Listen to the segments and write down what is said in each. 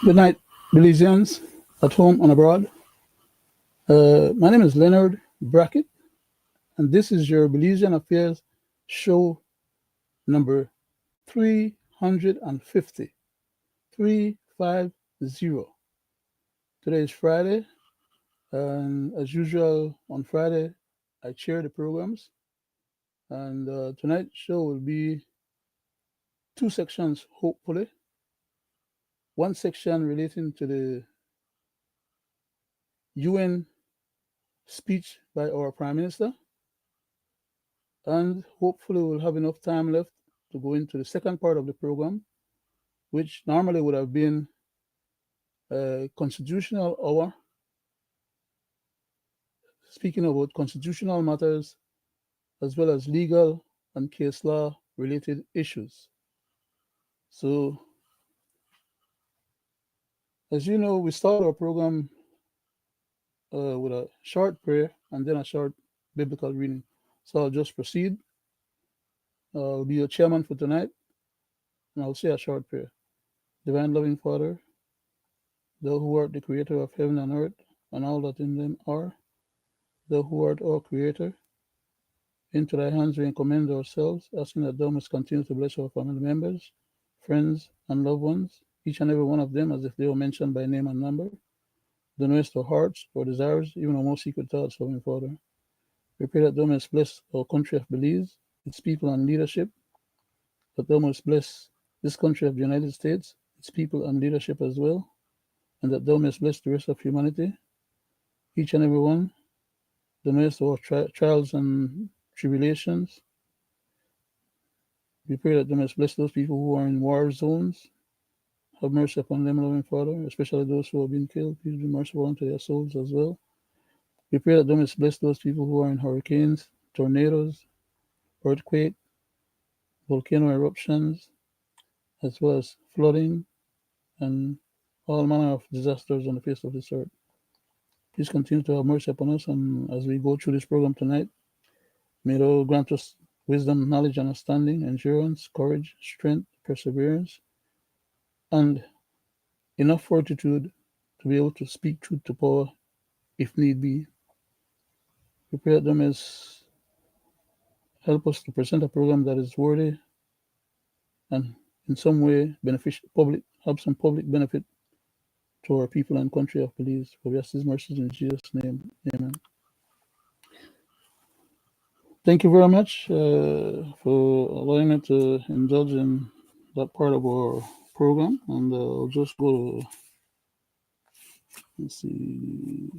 Good night, Belizeans, at home and abroad. My name is Leonard Brackett, and this is your Belizean Affairs show number 350. 350. Today is Friday, and as usual on Friday, I chair the programs. And tonight's show will be two sections, hopefully. One section relating to the UN speech by our Prime Minister, and hopefully we'll have enough time left to go into the second part of the program, which normally would have been a constitutional hour, speaking about constitutional matters as well as legal and case law related issues. So, as you know, we start our program with a short prayer and then a short biblical reading. So I'll just proceed. I'll be your chairman for tonight, and I'll say a short prayer. Divine loving Father, thou who art the creator of heaven and earth and all that in them are, thou who art our creator, into thy hands we commend ourselves, asking that thou must continue to bless our family members, friends, and loved ones, each and every one of them as if they were mentioned by name and number. Thou knowest our hearts, our desires, even our most secret thoughts, loving Father. We pray that thou must bless our country of Belize, its people and leadership, that thou must bless this country of the United States, its people and leadership as well, and that thou mayest bless the rest of humanity, each and every one, the midst of our trials and tribulations. We pray that thou mayest bless those people who are in war zones. Have mercy upon them, loving Father, especially those who have been killed. Please be merciful unto their souls as well. We pray that thou mayest bless those people who are in hurricanes, tornadoes, earthquake, volcano eruptions, as well as flooding and all manner of disasters on the face of this earth. Please continue to have mercy upon us, and as we go through this program tonight, may thou grant us wisdom, knowledge, understanding, endurance, courage, strength, perseverance, and enough fortitude to be able to speak truth to power if need be. We pray that thou mayest help us to present a program that is worthy and in some way beneficial, have some public benefit to our people and country of Belize. For we ask these mercies in Jesus' name. Amen. Thank you very much for allowing me to indulge in that part of our program. And I'll just go to, let's see.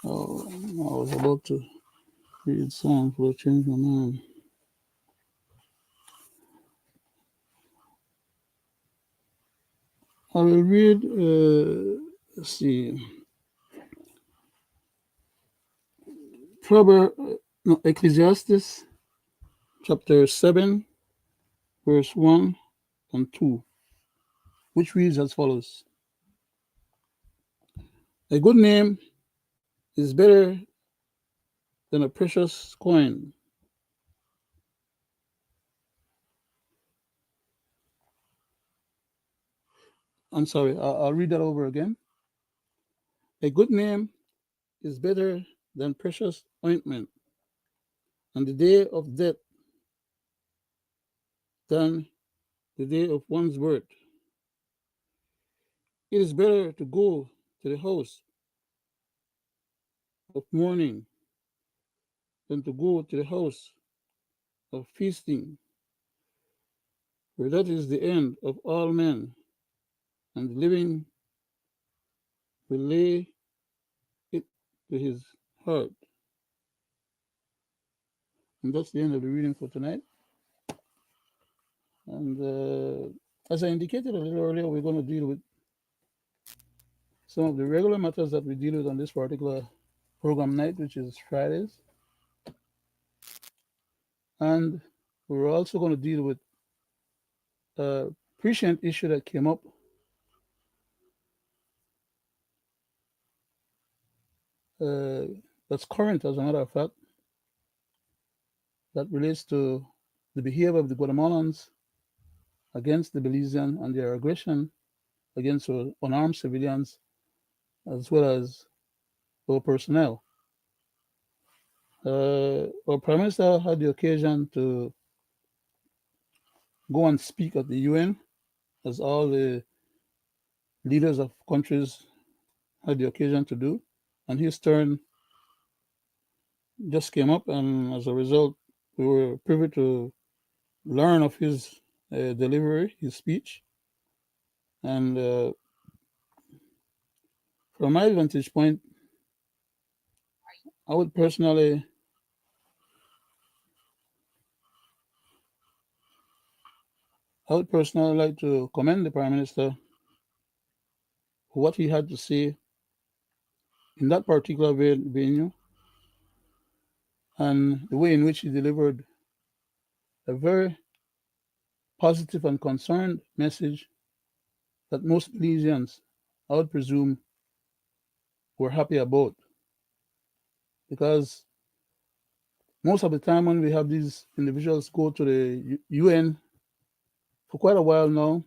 Oh, I was about to read songs, but I changed my mind. I will read, let's see, Ecclesiastes chapter 7, verse 1 and 2, which reads as follows. A good name is better than a precious coin. I'm sorry, I'll read that over again. A good name is better than precious ointment, and the day of death than the day of one's birth. It is better to go to the house of mourning than to go to the house of feasting, for that is the end of all men, and the living will lay it to his heart. And that's the end of the reading for tonight. And as I indicated a little earlier, we're going to deal with some of the regular matters that we deal with on this particular program night, which is Fridays. And we're also going to deal with a prescient issue that came up that's current, as a matter of fact, that relates to the behavior of the Guatemalans against the Belizean and their aggression against unarmed civilians as well as our personnel. Our Prime Minister had the occasion to go and speak at the UN, as all the leaders of countries had the occasion to do, and his turn just came up, and as a result, we were privy to learn of his delivery, his speech, and from my vantage point, I would personally, I would personally like to commend the Prime Minister for what he had to say in that particular venue and the way in which he delivered a very positive and concerned message that most Belizeans, I would presume, were happy about. Because most of the time when we have these individuals go to the UN for quite a while now,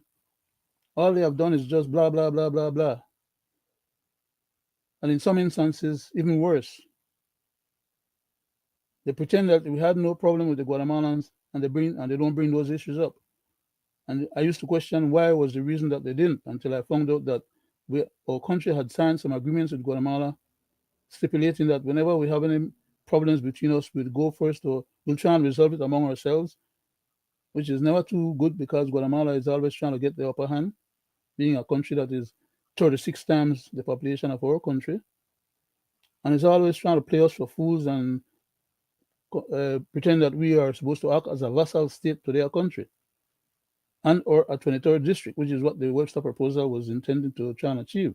all they have done is just blah, blah, blah, blah, blah. And in some instances, even worse. They pretend that we had no problem with the Guatemalans and they don't bring those issues up. And I used to question why was the reason that they didn't until I found out that our country had signed some agreements with Guatemala stipulating that whenever we have any problems between us, we'll go first or we'll try and resolve it among ourselves, which is never too good because Guatemala is always trying to get the upper hand, being a country that is 36 times the population of our country, and is always trying to play us for fools and pretend that we are supposed to act as a vassal state to their country and or a 23rd district, which is what the Webster proposal was intended to try and achieve.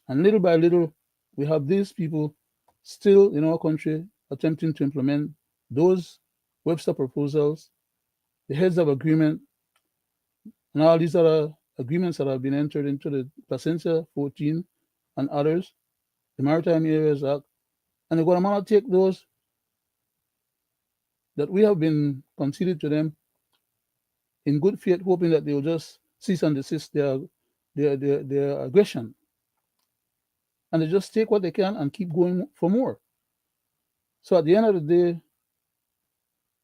And little by little, we have these people still in our country attempting to implement those Webster proposals, the heads of agreement, and all these other agreements that have been entered into the Placencia 14 and others, the Maritime Areas Act, and they're going to take those that we have been conceded to them in good faith, hoping that they will just cease and desist their aggression. And they just take what they can and keep going for more. So at the end of the day,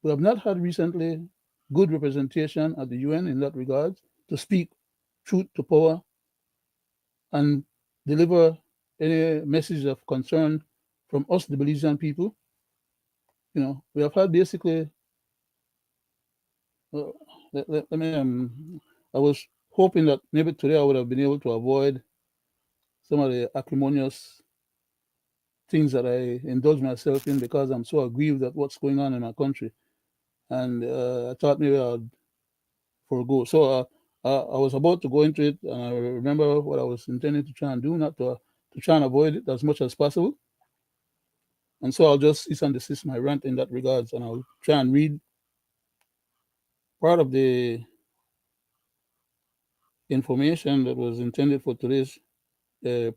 we have not had recently good representation at the UN in that regard to speak truth to power and deliver any message of concern from us, the Belizean people. We have had basically, uh, let me, I was hoping that maybe today I would have been able to avoid some of the acrimonious things that I indulge myself in because I'm so aggrieved at what's going on in my country. And I thought maybe I'd forego. So I was about to go into it, and I remember what I was intending to try and do, not to try and avoid it as much as possible. And so I'll just cease and desist my rant in that regards, and I'll try and read part of the information that was intended for today's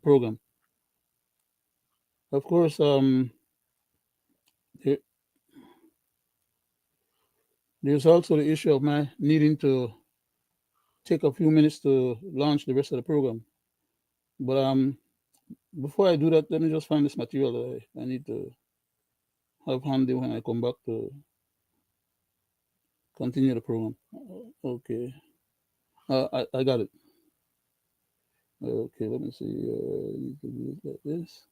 program. Of course, there, there's also the issue of my needing to take a few minutes to launch the rest of the program. But before I do that, let me just find this material that I need to have handy when I come back to continue the program. Okay. I got it. Okay, let me see. I need to do it like this.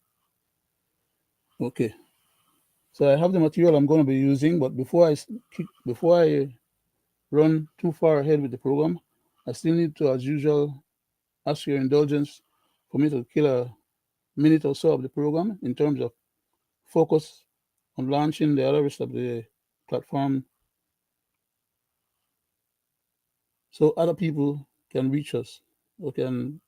Okay. So I have the material I'm going to be using, but before I run too far ahead with the program, I still need to, as usual, ask your indulgence for me to kill a minute or so of the program in terms of focus on launching the other rest of the platform so other people can reach us or can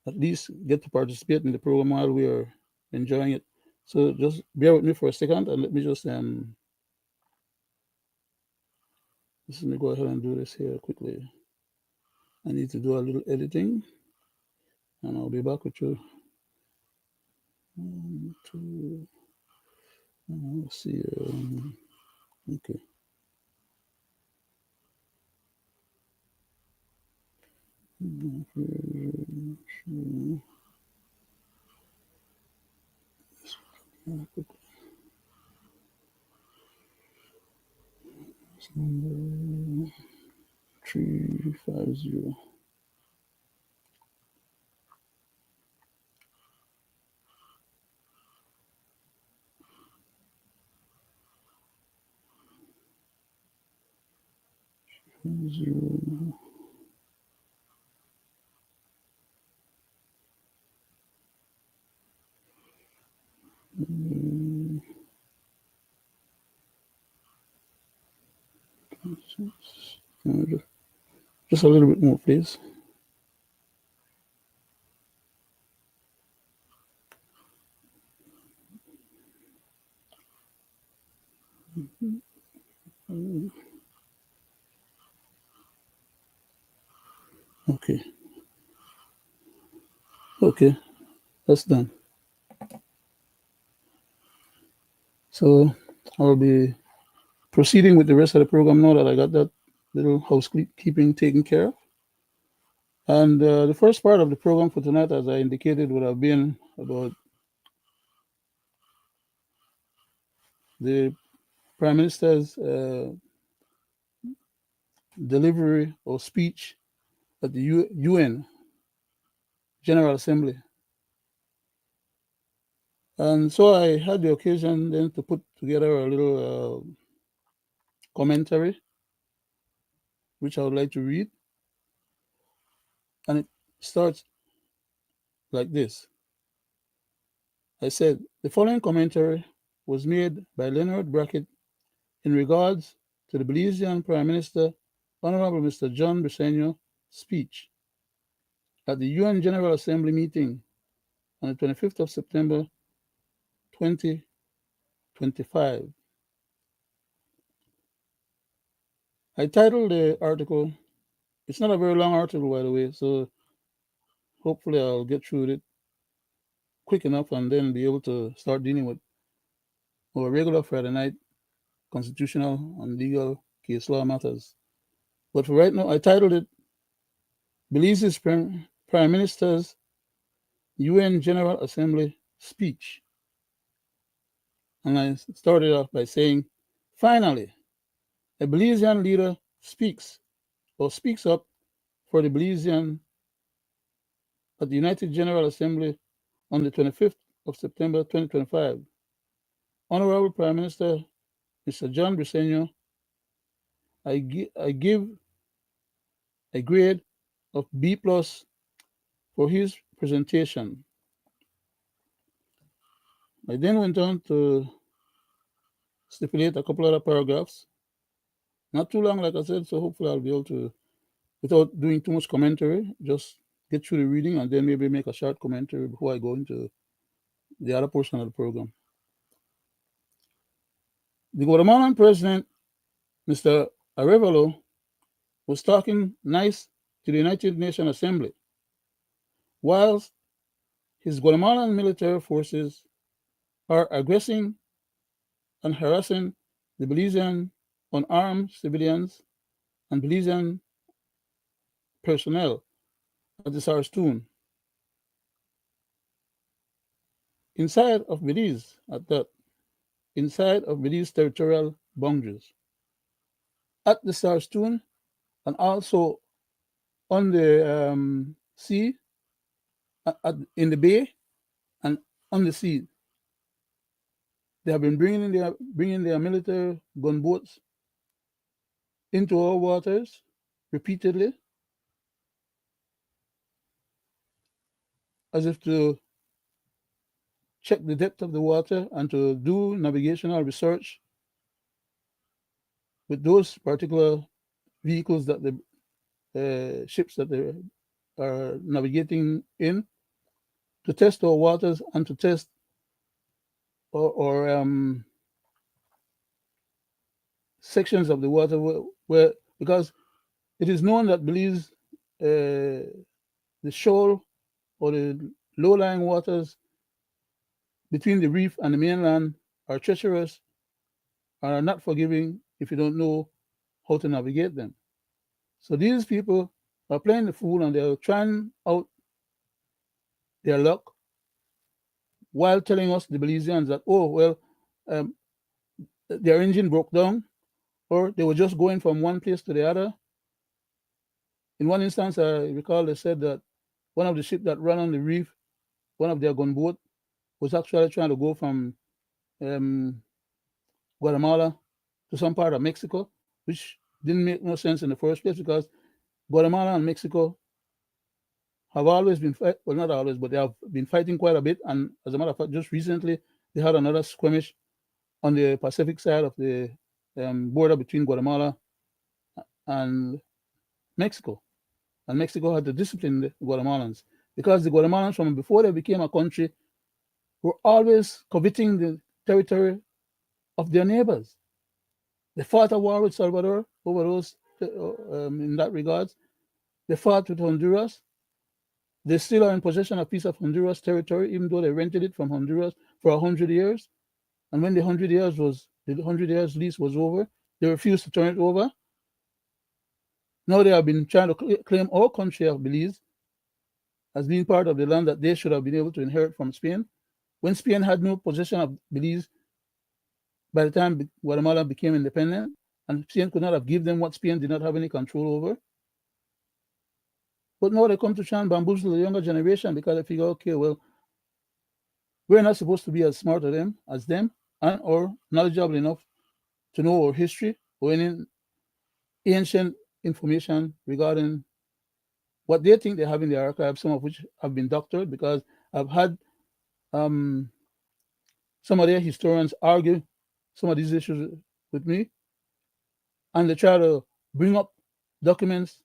at least get to participate in the program while we are enjoying it. So just bear with me for a second and let me just let me go ahead and do this here quickly. I need to do a little editing and I'll be back with you. Let's see. Okay. Number 350. Zero. Just a little bit more, please. Okay. Okay, that's done. So I'll be proceeding with the rest of the program now that I got that little housekeeping taken care of. And the first part of the program for tonight, as I indicated, would have been about the Prime Minister's delivery or speech at the UN General Assembly. And so I had the occasion then to put together a little commentary, which I would like to read. And it starts like this. I said, the following commentary was made by Leonard Brackett in regards to the Belizean Prime Minister, Honorable Mr. John Briceño's speech at the UN General Assembly meeting on the 25th of September 2025. I titled the article, it's not a very long article, by the way, so hopefully I'll get through it quick enough and then be able to start dealing with our regular Friday night constitutional and legal case law matters. But for right now, I titled it Belize's Prime Minister's UN General Assembly speech. And I started off by saying, finally, a Belizean leader speaks up for the Belizean at the United General Assembly on the 25th of September 2025. Honorable Prime Minister Mr. John Briceño, I give a grade of B plus for his presentation. I then went on to stipulate a couple other paragraphs. Not too long, like I said, so hopefully I'll be able to, without doing too much commentary, just get through the reading and then maybe make a short commentary before I go into the other portion of the program. The Guatemalan president, Mr. Arevalo, was talking nice to the United Nations Assembly, whilst his Guatemalan military forces are aggressing and harassing the Belizean unarmed civilians and Belizean personnel at the Sarstoon. Inside of Belize, at that, inside of Belize territorial boundaries. At the Sarstoon and also on the sea, in the bay and on the sea. They have been bringing their military gunboats into our waters repeatedly, as if to check the depth of the water and to do navigational research with those particular vehicles that the ships that they are navigating in, to test our waters and to test or sections of the water where, because it is known that Belize, the shoal or the low-lying waters between the reef and the mainland are treacherous and are not forgiving if you don't know how to navigate them. So these people are playing the fool and they're trying out their luck while telling us, the Belizeans, that, oh, well, um, their engine broke down or they were just going from one place to the other. In one instance, I recall they said that one of the ships that ran on the reef, one of their gunboat, was actually trying to go from um, Guatemala to some part of Mexico, which didn't make no sense in the first place because Guatemala and Mexico have always been well, not always, but they have been fighting quite a bit. And as a matter of fact, just recently they had another skirmish on the Pacific side of the border between Guatemala and Mexico. And Mexico had to discipline the Guatemalans because the Guatemalans, from before they became a country, were always coveting the territory of their neighbors. They fought a war with Salvador over those, in that regards. They fought with Honduras. They still are in possession of a piece of Honduras territory, even though they rented it from Honduras for 100 years. And when the 100 years lease was over, they refused to turn it over. Now they have been trying to claim our country of Belize as being part of the land that they should have been able to inherit from Spain. When Spain had no possession of Belize by the time Guatemala became independent, and Spain could not have given them what Spain did not have any control over. But now they come to try and bamboozle the younger generation because they figure, okay, well, we're not supposed to be as smart as them and or knowledgeable enough to know our history or any ancient information regarding what they think they have in their archives, some of which have been doctored, because I've had some of their historians argue some of these issues with me, and they try to bring up documents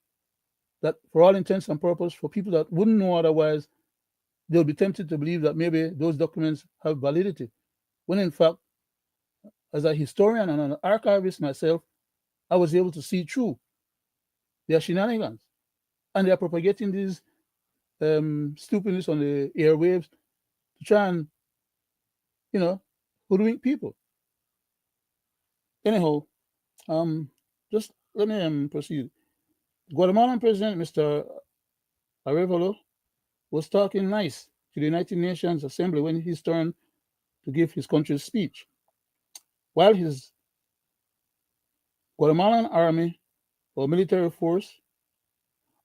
that, for all intents and purposes, for people that wouldn't know otherwise, they'll be tempted to believe that maybe those documents have validity. When in fact, as a historian and an archivist myself, I was able to see through their shenanigans. And they're propagating these stupidness on the airwaves to try and, hoodwink people. Anyhow, just let me proceed. Guatemalan President Mr. Arevalo was talking nice to the United Nations Assembly when his turn to give his country's speech. While his Guatemalan army or military force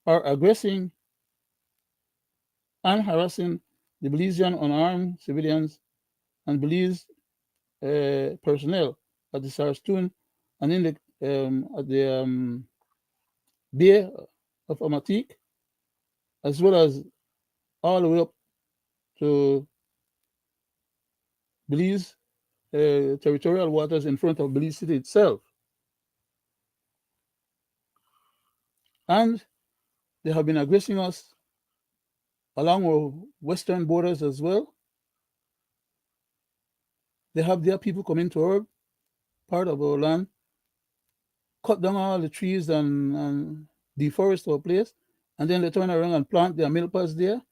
are aggressing and harassing the Belizean unarmed civilians and Belize personnel at the Sarstoon and in at the Bay of Amatique, as well as all the way up to Belize territorial waters in front of Belize City itself. And they have been aggressing us along our western borders as well. They have their people come into our part of our land, cut down all the trees and deforest our place, and then they turn around and plant their milpas there,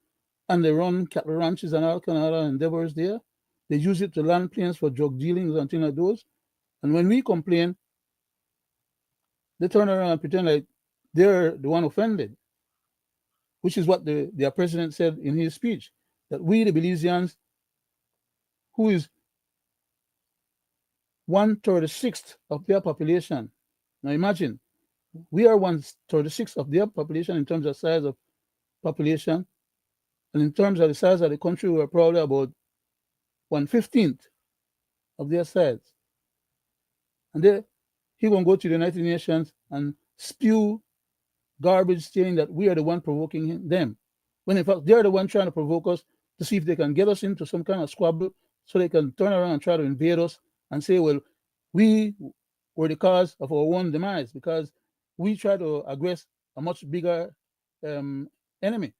and they run cattle ranches and all kind of other endeavors there. They use it to land planes for drug dealings and things like those. And when we complain, they turn around and pretend like they're the one offended, which is what their president said in his speech, that we, the Belizeans, who is 1/36 of their population. Now imagine, we are 1/36 of their population in terms of size of population, and in terms of the size of the country, we are probably about 1/15 of their size. And he won't go to the United Nations and spew garbage saying that we are the one provoking them, when in fact they're the one trying to provoke us to see if they can get us into some kind of squabble so they can turn around and try to invade us and say, well, we were the cause of our own demise because we try to aggress a much bigger enemy.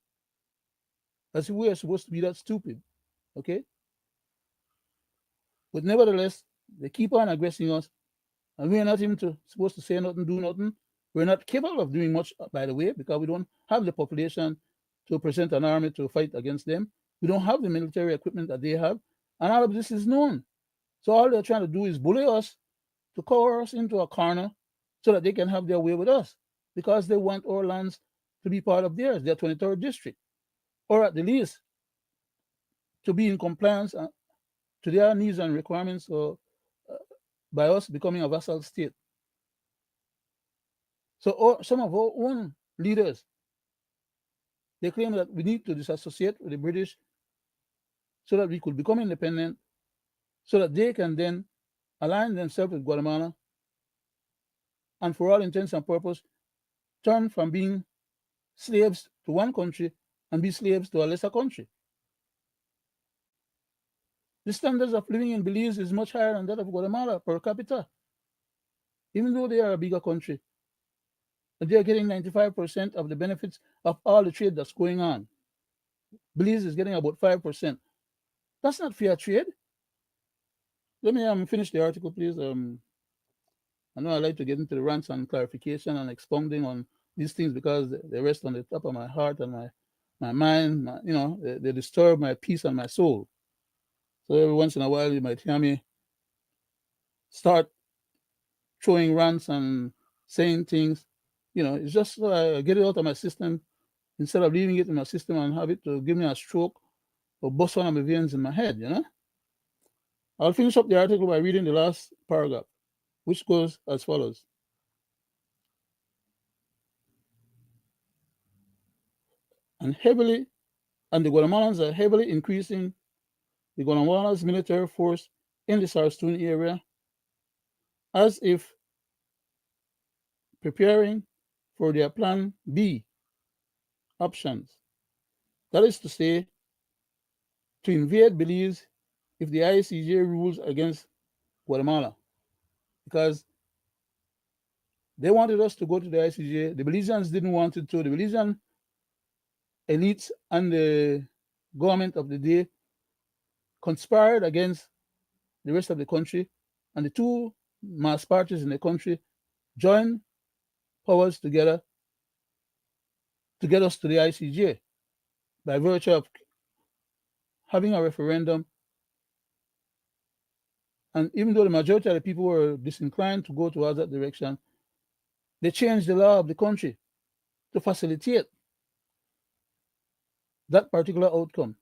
As if we are supposed to be that stupid, okay? But nevertheless, they keep on aggressing us, and we are not even supposed to say nothing, do nothing. We're not capable of doing much, by the way, because we don't have the population to present an army to fight against them. We don't have the military equipment that they have, and all of this is known. So all they're trying to do is bully us to cover us into a corner so that they can have their way with us, because they want our lands to be part of theirs, their 23rd district, or at the least to be in compliance to their needs and requirements by us becoming a vassal state. So some of our own leaders, they claim that we need to disassociate with the British so that we could become independent, so that they can then align themselves with Guatemala and for all intents and purposes turn from being slaves to one country and be slaves to a lesser country. The standards of living in Belize is much higher than that of Guatemala per capita, even though they are a bigger country. And they are getting 95% of the benefits of all the trade that's going on. Belize is getting about 5%. That's not fair trade. Let me finish the article, please. I know I like to get into the rants and clarification and expounding on these things because they rest on the top of my heart and my mind. They disturb my peace and my soul. So every once in a while, you might hear me start throwing rants and saying things. It's just so I get it out of my system instead of leaving it in my system and have it to give me a stroke or bust one of my veins in my head. I'll finish up the article by reading the last paragraph, which goes as follows. And the Guatemalans are heavily increasing the Guatemala's military force in the Sarstoon area as if preparing for their plan B options. That is to say, to invade Belize if the ICJ rules against Guatemala. Because they wanted us to go to the ICJ. The Belizeans didn't want it to. The Belizean elites and the government of the day conspired against the rest of the country, and the two mass parties in the country joined powers together to get us to the ICJ by virtue of having a referendum. And even though the majority of the people were disinclined to go towards that direction, they changed the law of the country to facilitate that particular outcome.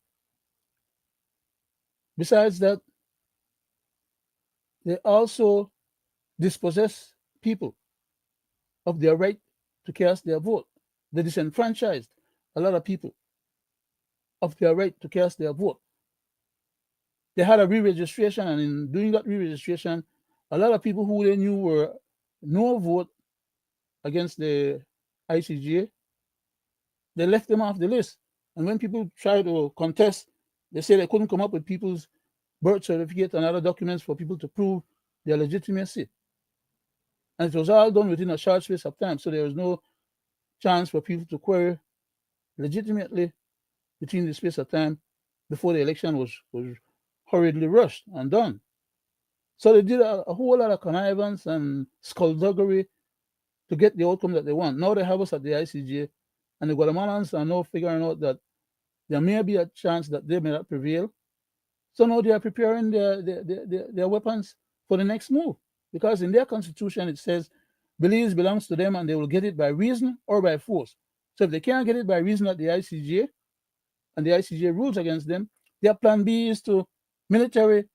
Besides that, they also dispossess people of their right to cast their vote. They disenfranchised a lot of people of their right to cast their vote. They had a re-registration, and in doing that re-registration, a lot of people who they knew were no vote against the ICJ, they left them off the list. And when people try to contest, they say they couldn't come up with people's birth certificate and other documents for people to prove their legitimacy. And it was all done within a short space of time, so there was no chance for people to query legitimately between the space of time before the election was hurriedly rushed and done. So they did a whole lot of connivance and skullduggery to get the outcome that they want. Now they have us at the ICJ, and the Guatemalans are now figuring out that there may be a chance that they may not prevail. So now they are preparing their weapons for the next move, because in their constitution it says Belize belongs to them and they will get it by reason or by force. So if they can't get it by reason at the ICJ and the ICJ rules against them, their plan B is to militarily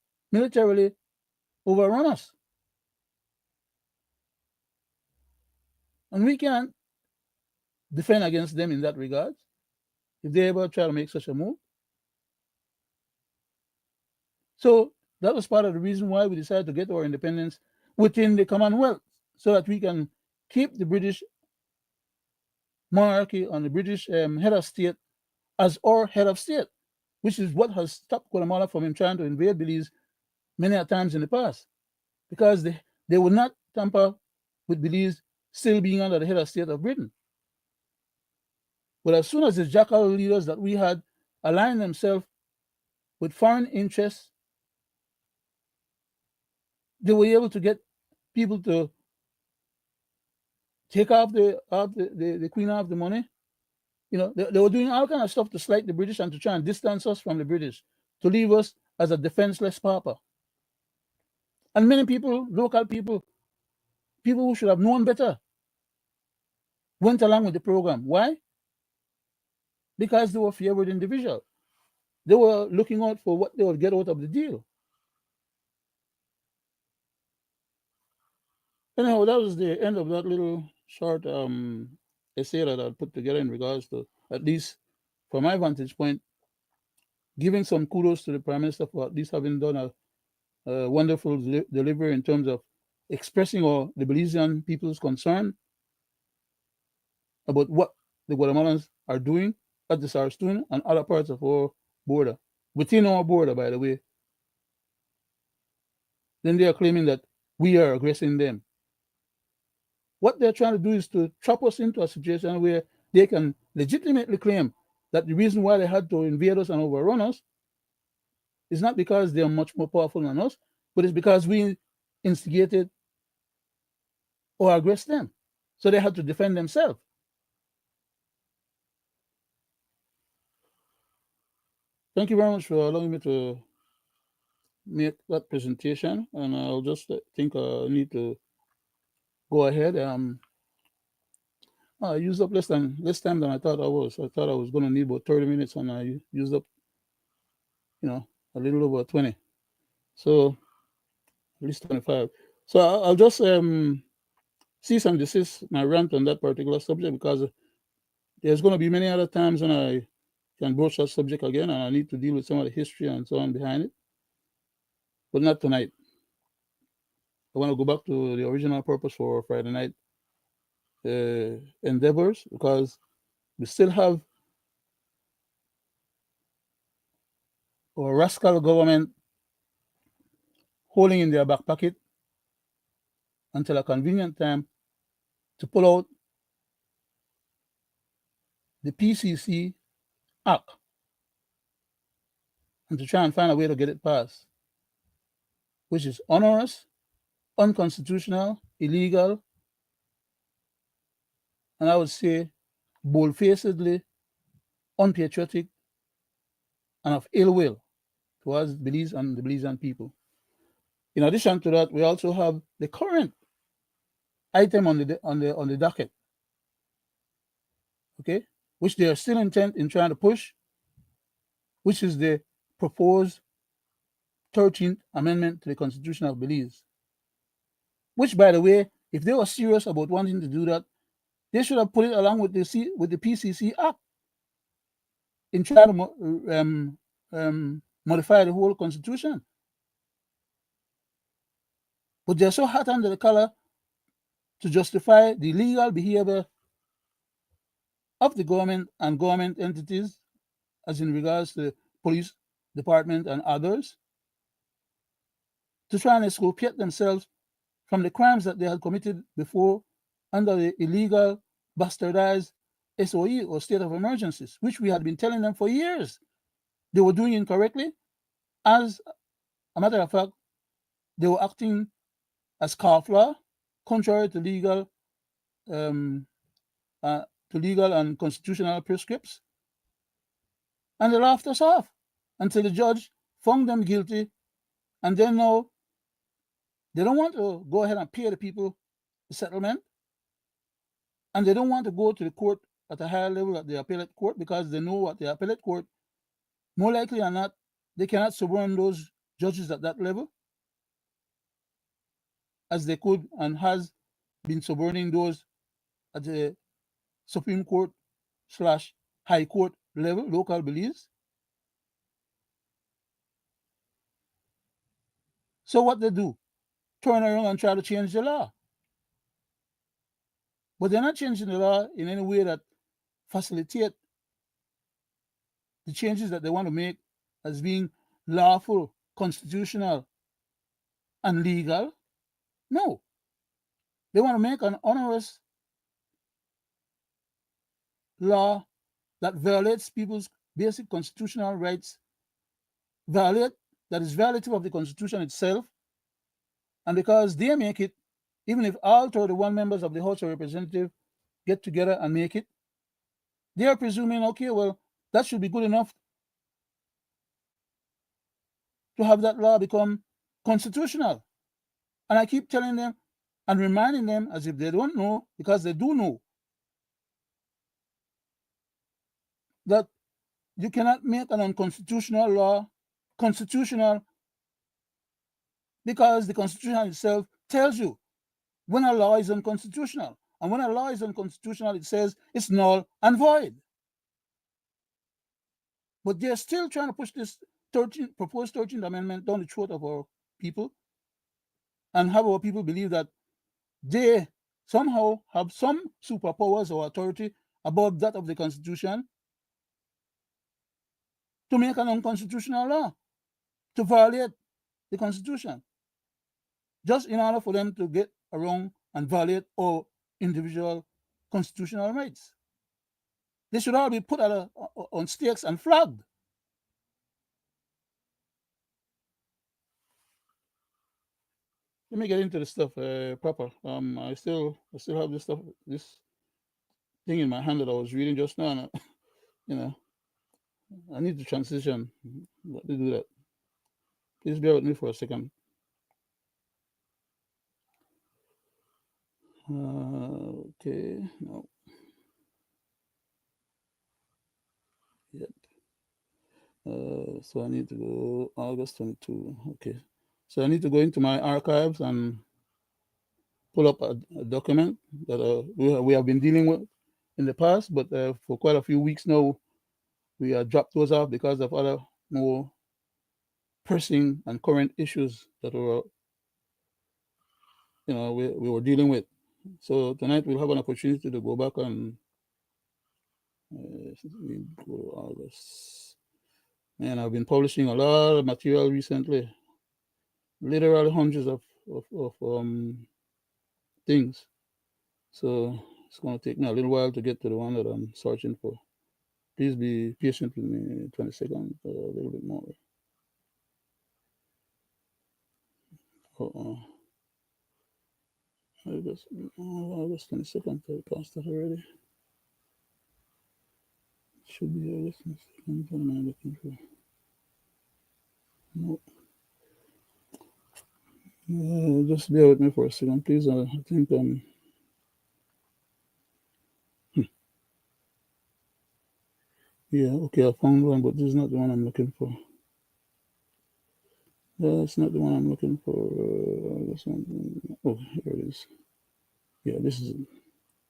overrun us. And we can't defend against them in that regard if they ever try to make such a move. So that was part of the reason why we decided to get our independence within the Commonwealth, so that we can keep the British monarchy and the British head of state as our head of state, which is what has stopped Guatemala from him trying to invade Belize many a times in the past, because they would not tamper with Belize still being under the head of state of Britain. But as soon as the jackal leaders that we had aligned themselves with foreign interests, they were able to get people to take off the queen of the money. They were doing all kind of stuff to slight the British and to try and distance us from the British, to leave us as a defenseless pauper. And many people, local people who should have known better, went along with the program. Why? because they were favored individual. They were looking out for what they would get out of the deal. Anyhow, that was the end of that little short essay that I put together in regards to, at least from my vantage point, giving some kudos to the Prime Minister for at least having done a wonderful delivery in terms of expressing all the Belizean people's concern about what the Guatemalans are doing at the Sarstoon and other parts of our border. Within our border, by the way, then they are claiming that we are aggressing them. What they're trying to do is to trap us into a situation where they can legitimately claim that the reason why they had to invade us and overrun us is not because they're much more powerful than us, but it's because we instigated or aggressed them. So they had to defend themselves. Thank you very much for allowing me to make that presentation. And I'll just think I need to go ahead. I used up less time than I thought I was. I thought I was going to need about 30 minutes, and I used up, a little over 20. So at least 25. So I'll just cease and desist my rant on that particular subject, because there's going to be many other times when I can broach that subject again, and I need to deal with some of the history and so on behind it, but not tonight. I want to go back to the original purpose for Friday night endeavors, because we still have our rascal government holding in their back pocket until a convenient time to pull out the PCC Act and to try and find a way to get it passed, which is onerous, unconstitutional, illegal, and I would say bold-facedly unpatriotic and of ill will towards Belize and the Belizean people. In addition to that, we also have the current item on the docket, okay, which they are still intent in trying to push, which is the proposed 13th Amendment to the Constitution of Belize. Which, by the way, if they were serious about wanting to do that, they should have put it along with the PCC Act in trying to modify the whole Constitution. But they're so hot under the collar to justify the illegal behavior of the government and government entities, as in regards to the police department and others, to try and exculpate themselves from the crimes that they had committed before under the illegal, bastardized SOE, or state of emergencies, which we had been telling them for years they were doing incorrectly. As a matter of fact, they were acting as scofflaw, contrary to um, legal and constitutional prescripts, and they laughed us off until the judge found them guilty, and then now they don't want to go ahead and pay the people the settlement, and they don't want to go to the court at a higher level, at the appellate court, because they know at the appellate court, more likely than not, they cannot suborn those judges at that level as they could and has been suborning those at the Supreme Court slash High Court level, local Belize. So what they do? Turn around and try to change the law. But they're not changing the law in any way that facilitate the changes that they want to make as being lawful, constitutional, and legal. No. They want to make an onerous law that violates people's basic constitutional rights, that is violative of the Constitution itself. And because they make it, even if all 31 members of the House of Representatives get together and make it, they are presuming, okay, well, that should be good enough to have that law become constitutional. And I keep telling them and reminding them, as if they don't know, because they do know, that you cannot make an unconstitutional law constitutional because the Constitution itself tells you when a law is unconstitutional. And when a law is unconstitutional, it says it's null and void. But they're still trying to push this proposed 13th Amendment down the throat of our people and have our people believe that they somehow have some superpowers or authority above that of the Constitution to make an unconstitutional law, to violate the Constitution, just in order for them to get around and violate our individual constitutional rights. They should all be put on stakes and flogged. Let me get into the stuff proper. I still have this thing in my hand that I was reading just now. And, you know, I need to transition. Let me do that. Please bear with me for a second. Okay, no. Yep. So I need to go August 22. Okay. So I need to go into my archives and pull up a document that we have been dealing with in the past, but for quite a few weeks now, we dropped those off because of other more pressing and current issues that we were dealing with. So tonight we'll have an opportunity to go back and go to August. Man, I've been publishing a lot of material recently, literally hundreds of things. So it's going to take me a little while to get to the one that I'm searching for. Please be patient with me 20 seconds, a little bit more. August 22nd, I passed that already. Should be August 22nd. What am I looking for? No. Just bear with me for a second, please. I think yeah, okay, I found one, but this is not the one I'm looking for. That's not the one I'm looking for. This one. Oh, here it is. Yeah, this is it.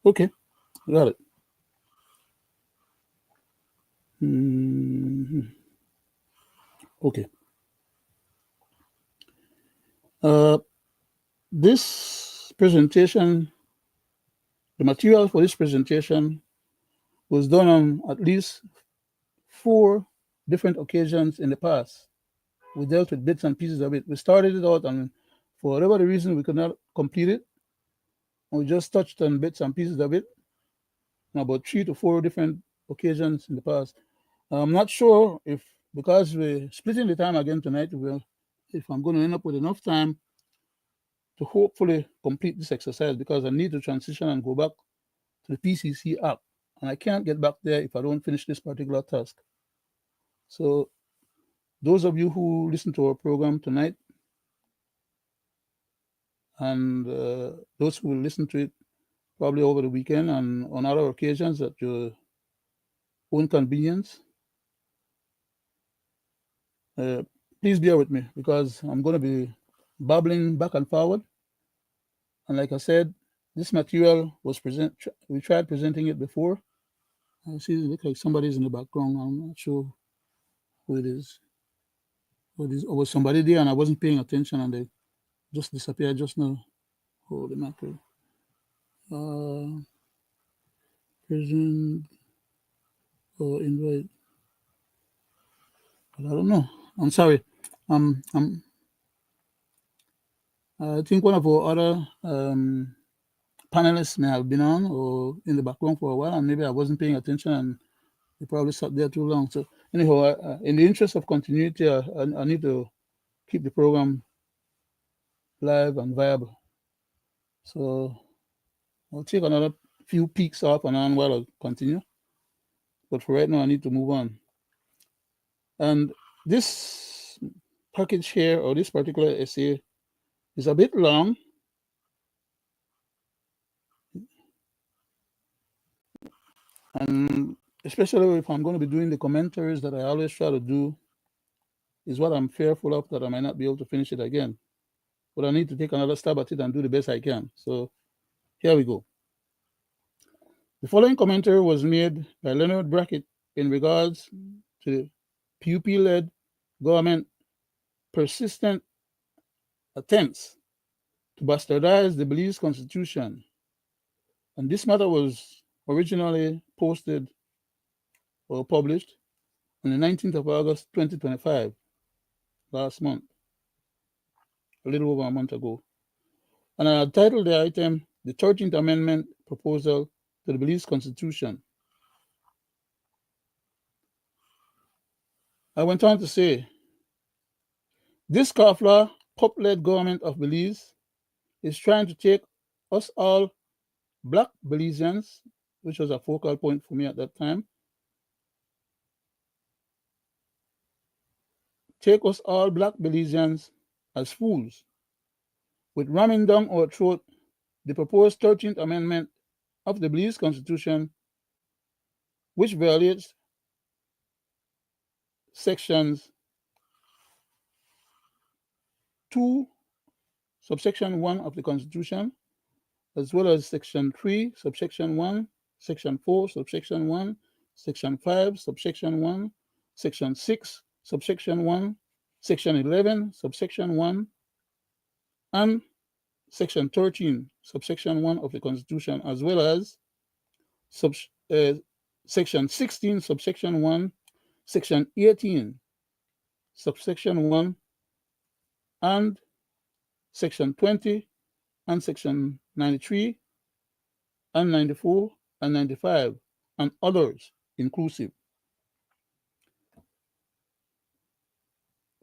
Okay, got it. Okay. This presentation, the material for this presentation was done on at least 4 different occasions in the past. We dealt with bits and pieces of it. We started it out, and for whatever the reason, we could not complete it. We just touched on bits and pieces of it on about 3 to 4 different occasions in the past. I'm not sure if, because we're splitting the time again tonight, if I'm going to end up with enough time to hopefully complete this exercise, because I need to transition and go back to the PCC app. And I can't get back there if I don't finish this particular task. So those of you who listen to our program tonight, and those who will listen to it probably over the weekend and on other occasions at your own convenience, please bear with me, because I'm going to be babbling back and forward. And like I said, this material was we tried presenting it before. I see it looks like somebody's in the background. I'm not sure who it is. Or was somebody there and I wasn't paying attention and they just disappeared just now. Holy mackerel. Present or invite. But I don't know. I'm sorry. I think one of our other panelists may have been on or in the background for a while, and maybe I wasn't paying attention and they probably sat there too long. So anyhow, in the interest of continuity, I need to keep the program live and viable. So I'll take another few peeks off and on while I continue. But for right now, I need to move on. And this package here, or this particular essay, is a bit long. And especially if I'm going to be doing the commentaries that I always try to do, is what I'm fearful of, that I might not be able to finish it again. But I need to take another stab at it and do the best I can. So here we go. The following commentary was made by Leonard Brackett in regards to the PUP-led government persistent attempts to bastardize the Belize Constitution. And this matter was originally posted or published on the 19th of August 2025, last month, a little over a month ago. And I had titled the item, The 13th Amendment Proposal to the Belize Constitution. I went on to say, this Kafla pup-led government of Belize is trying to take us all Black Belizeans, which was a focal point for me at that time, take us all Black Belizeans as fools, with ramming down our throat the proposed 13th Amendment of the Belize Constitution, which violates sections 2, subsection 1 of the Constitution, as well as section 3, subsection 1, section 4, subsection 1, section 5, subsection 1, section 6, subsection 1, section 11, subsection 1, and section 13, subsection 1 of the Constitution, as well as section 16, subsection 1, section 18, subsection 1, and section 20, and section 93, and 94, and 95, and others inclusive.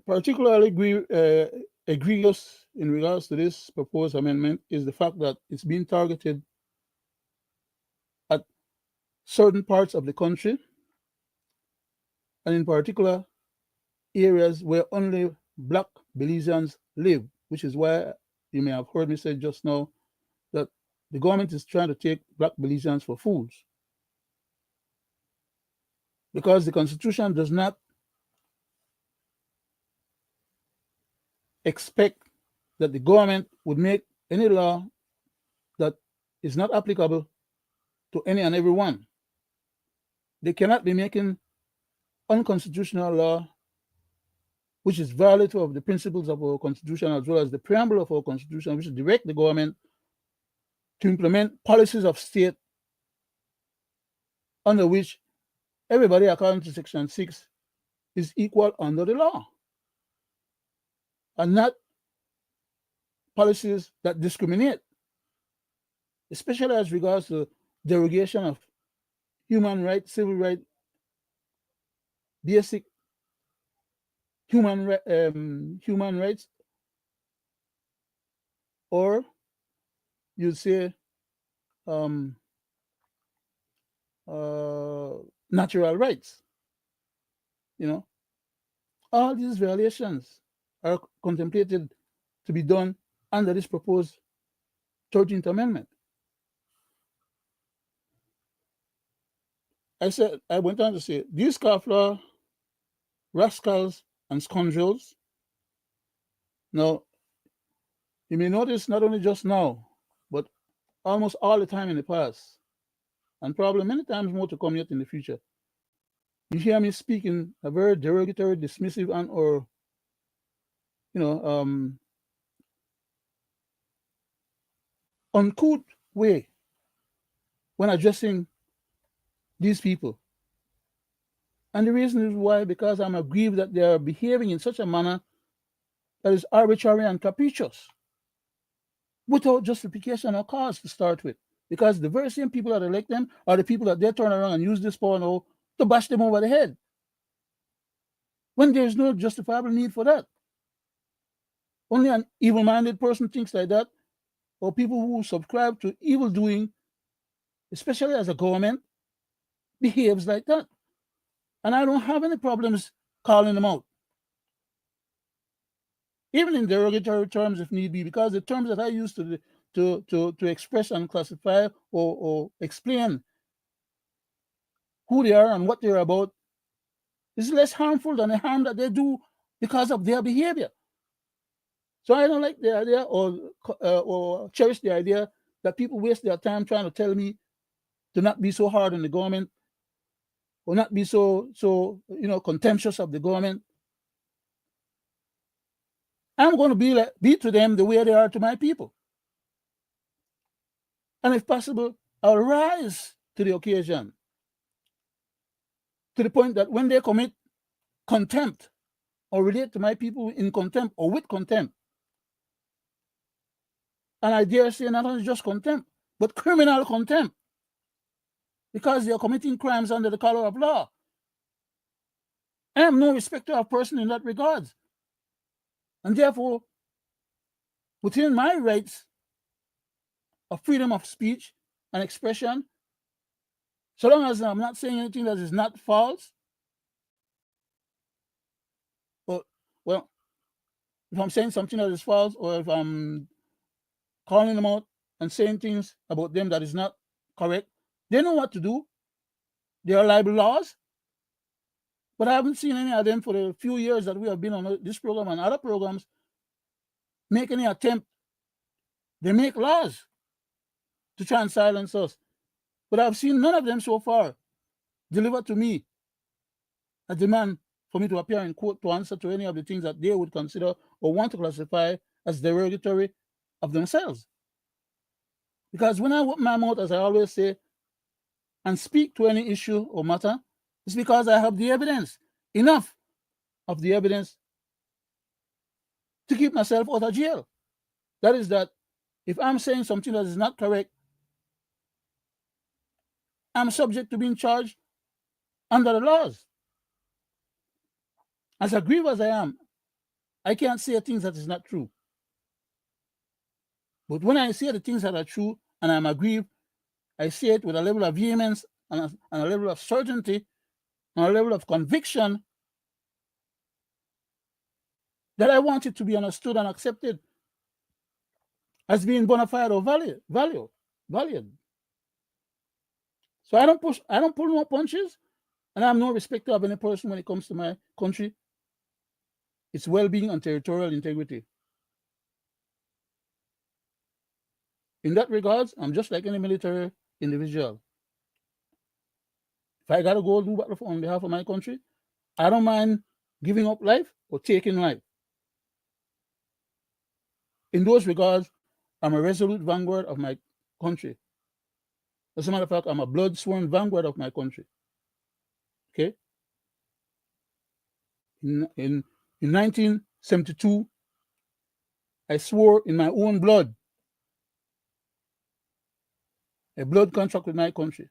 Particularly egregious in regards to this proposed amendment is the fact that it's being targeted at certain parts of the country, and in particular areas where only Black Belizeans live, which is why you may have heard me say just now that the government is trying to take Black Belizeans for fools, because the Constitution does not expect that the government would make any law that is not applicable to any and every one. They cannot be making unconstitutional law which is violative of the principles of our Constitution, as well as the preamble of our Constitution, which direct the government to implement policies of state under which everybody, according to Section 6, is equal under the law, and not policies that discriminate, especially as regards to derogation of human rights, civil rights, basic human rights, or you say natural rights. All these violations are contemplated to be done under this proposed 13th Amendment. I went on to say, these Kafla rascals and scoundrels. Now, you may notice not only just now, but almost all the time in the past, and probably many times more to come yet in the future, you hear me speaking a very derogatory, dismissive, and or uncouth way when addressing these people. And the reason is why, because I'm aggrieved that they are behaving in such a manner that is arbitrary and capricious, without justification or cause to start with. Because the very same people that elect them are the people that they turn around and use this power now to bash them over the head, when there is no justifiable need for that. Only an evil-minded person thinks like that, or people who subscribe to evil doing, especially as a government, behaves like that. And I don't have any problems calling them out, even in derogatory terms if need be, because the terms that I use to express and classify or explain who they are and what they're about is less harmful than the harm that they do because of their behavior. So I don't like the idea or cherish the idea that people waste their time trying to tell me to not be so hard on the government or not be so contemptuous of the government. I'm going to be to them the way they are to my people. And if possible, I'll rise to the occasion to the point that when they commit contempt or relate to my people in contempt or with contempt, and I dare say not only just contempt, but criminal contempt, because they are committing crimes under the color of law. I am no respecter of person in that regard. And therefore, within my rights of freedom of speech and expression, so long as I'm not saying anything that is not false, or, well, if I'm saying something that is false, or if I'm calling them out and saying things about them that is not correct, they know what to do. There are libel laws, but I haven't seen any of them for the few years that we have been on this program and other programs make any attempt. They make laws to try and silence us, but I've seen none of them so far deliver to me a demand for me to appear in court to answer to any of the things that they would consider or want to classify as derogatory of themselves. Because when I open my mouth, as I always say, and speak to any issue or matter, it's because I have the evidence, enough of the evidence to keep myself out of jail. That is that if I'm saying something that is not correct, I'm subject to being charged under the laws. As aggrieved as I am, I can't say things that is not true. But when I say the things that are true and I'm aggrieved, I say it with a level of vehemence and a level of certainty and a level of conviction that I want it to be understood and accepted as being bona fide or valued. So I don't pull no punches, and I'm no respecter of any person when it comes to my country, its well-being and territorial integrity. In that regards, I'm just like any military individual. If I gotta go do battle on behalf of my country, I don't mind giving up life or taking life. In those regards, I'm a resolute vanguard of my country. As a matter of fact, I'm a blood-sworn vanguard of my country. Okay? In 1972, I swore in my own blood a blood contract with my country.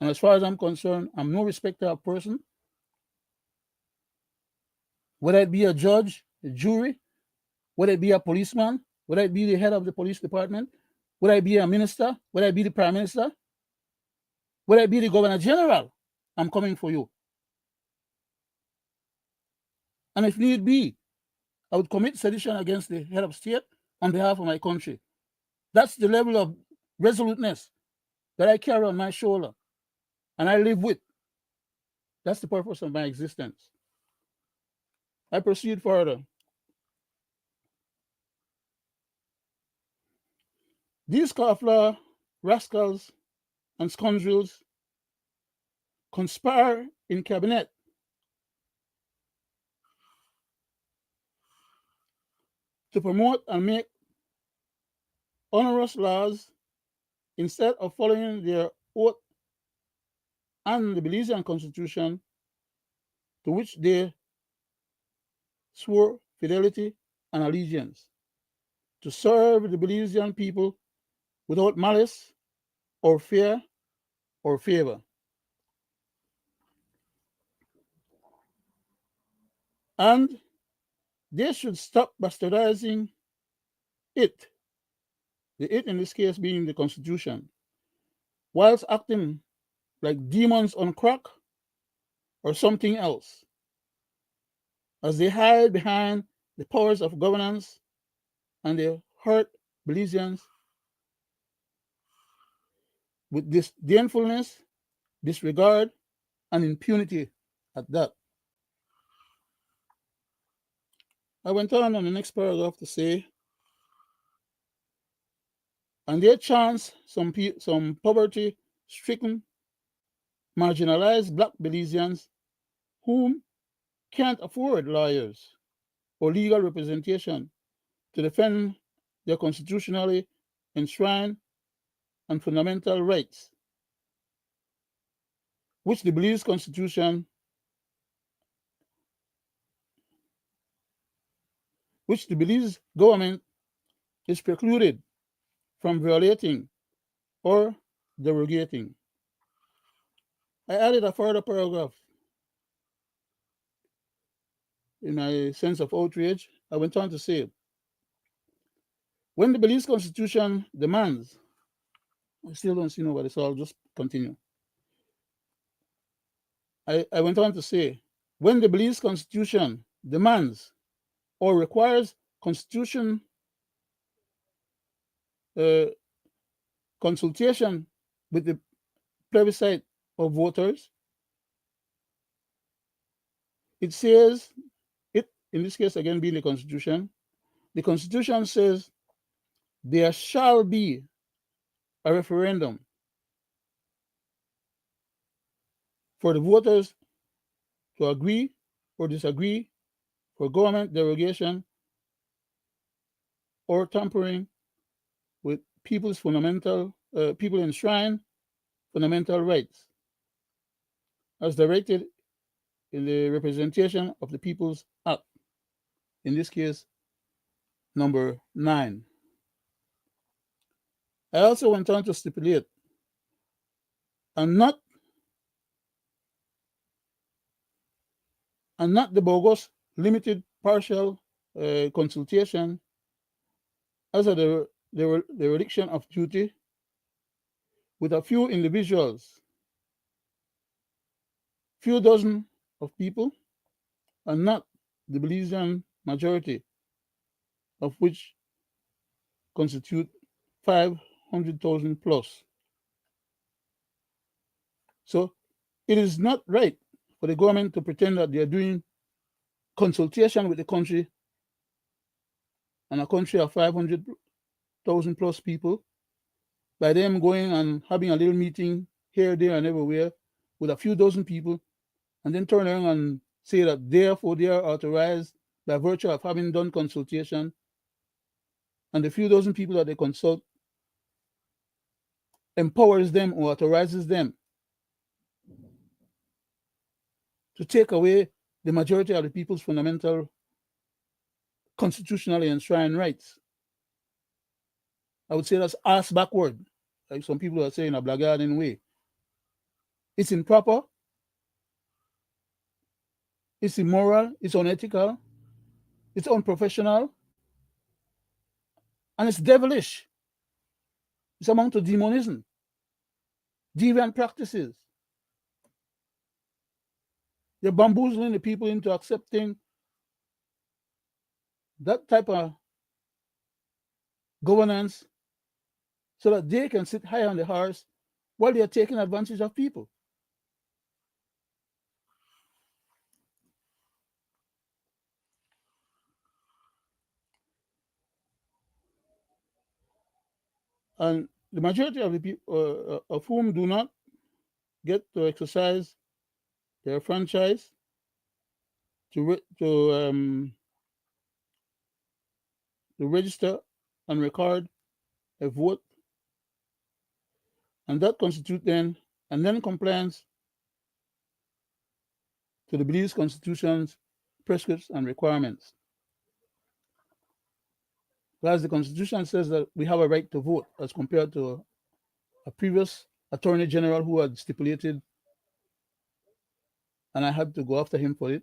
And as far as I'm concerned, I'm no respecter of person, whether it be a judge, a jury, whether it be a policeman, whether it be the head of the police department, whether it be a minister, whether it be the prime minister, whether it be the governor general, I'm coming for you. And if need be, I would commit sedition against the head of state on behalf of my country. That's the level of resoluteness that I carry on my shoulder and I live with. That's the purpose of my existence. I proceed further. These scofflaw rascals and scoundrels conspire in cabinet to promote and make onerous laws instead of following their oath and the Belizean constitution, to which they swore fidelity and allegiance, to serve the Belizean people without malice or fear or favor. And they should stop bastardizing it, the it in this case being the Constitution, whilst acting like demons on crack or something else, as they hide behind the powers of governance and they hurt Belizeans with disdainfulness, disregard, and impunity at that. I went on the next paragraph to say, and there chance some poverty-stricken, marginalized black Belizeans whom can't afford lawyers or legal representation to defend their constitutionally enshrined and fundamental rights, which the Belize Constitution, which the Belize government is precluded from violating or derogating. I added a further paragraph in my sense of outrage. I went on to say, when the Belize Constitution demands, I still don't see nobody, so I'll just continue. I went on to say, when the Belize Constitution demands or requires constitution uh, consultation with the plebiscite of voters, it says, it in this case again being the Constitution says there shall be a referendum for the voters to agree or disagree for government derogation or tampering with people enshrined fundamental rights as directed in the Representation of the People's Act, in this case, number 9. I also went on to stipulate, and not the bogus limited partial consultation as the dereliction of duty with a few individuals, few dozen of people, and not the Belizean majority, of which constitute 500,000 plus. So it is not right for the government to pretend that they are doing consultation with the country, and a country of 500,000 plus people, by them going and having a little meeting here, there, and everywhere with a few dozen people, and then turn around and say that therefore they are authorized by virtue of having done consultation, and the few dozen people that they consult empowers them or authorizes them to take away the majority of the people's fundamental constitutionally enshrined rights. I would say that's ass backward, like some people are saying in a blackguarding way. It's improper, it's immoral, it's unethical, it's unprofessional, and it's devilish. It's amount to demonism, deviant practices. They're bamboozling the people into accepting that type of governance so that they can sit high on the horse while they are taking advantage of people. And the majority of the people of whom do not get to exercise their franchise to register and record a vote, and that constitute then and then compliance to the Belize Constitution's prescripts and requirements. Whereas the Constitution says that we have a right to vote, as compared to a previous Attorney General who had stipulated, and I had to go after him for it,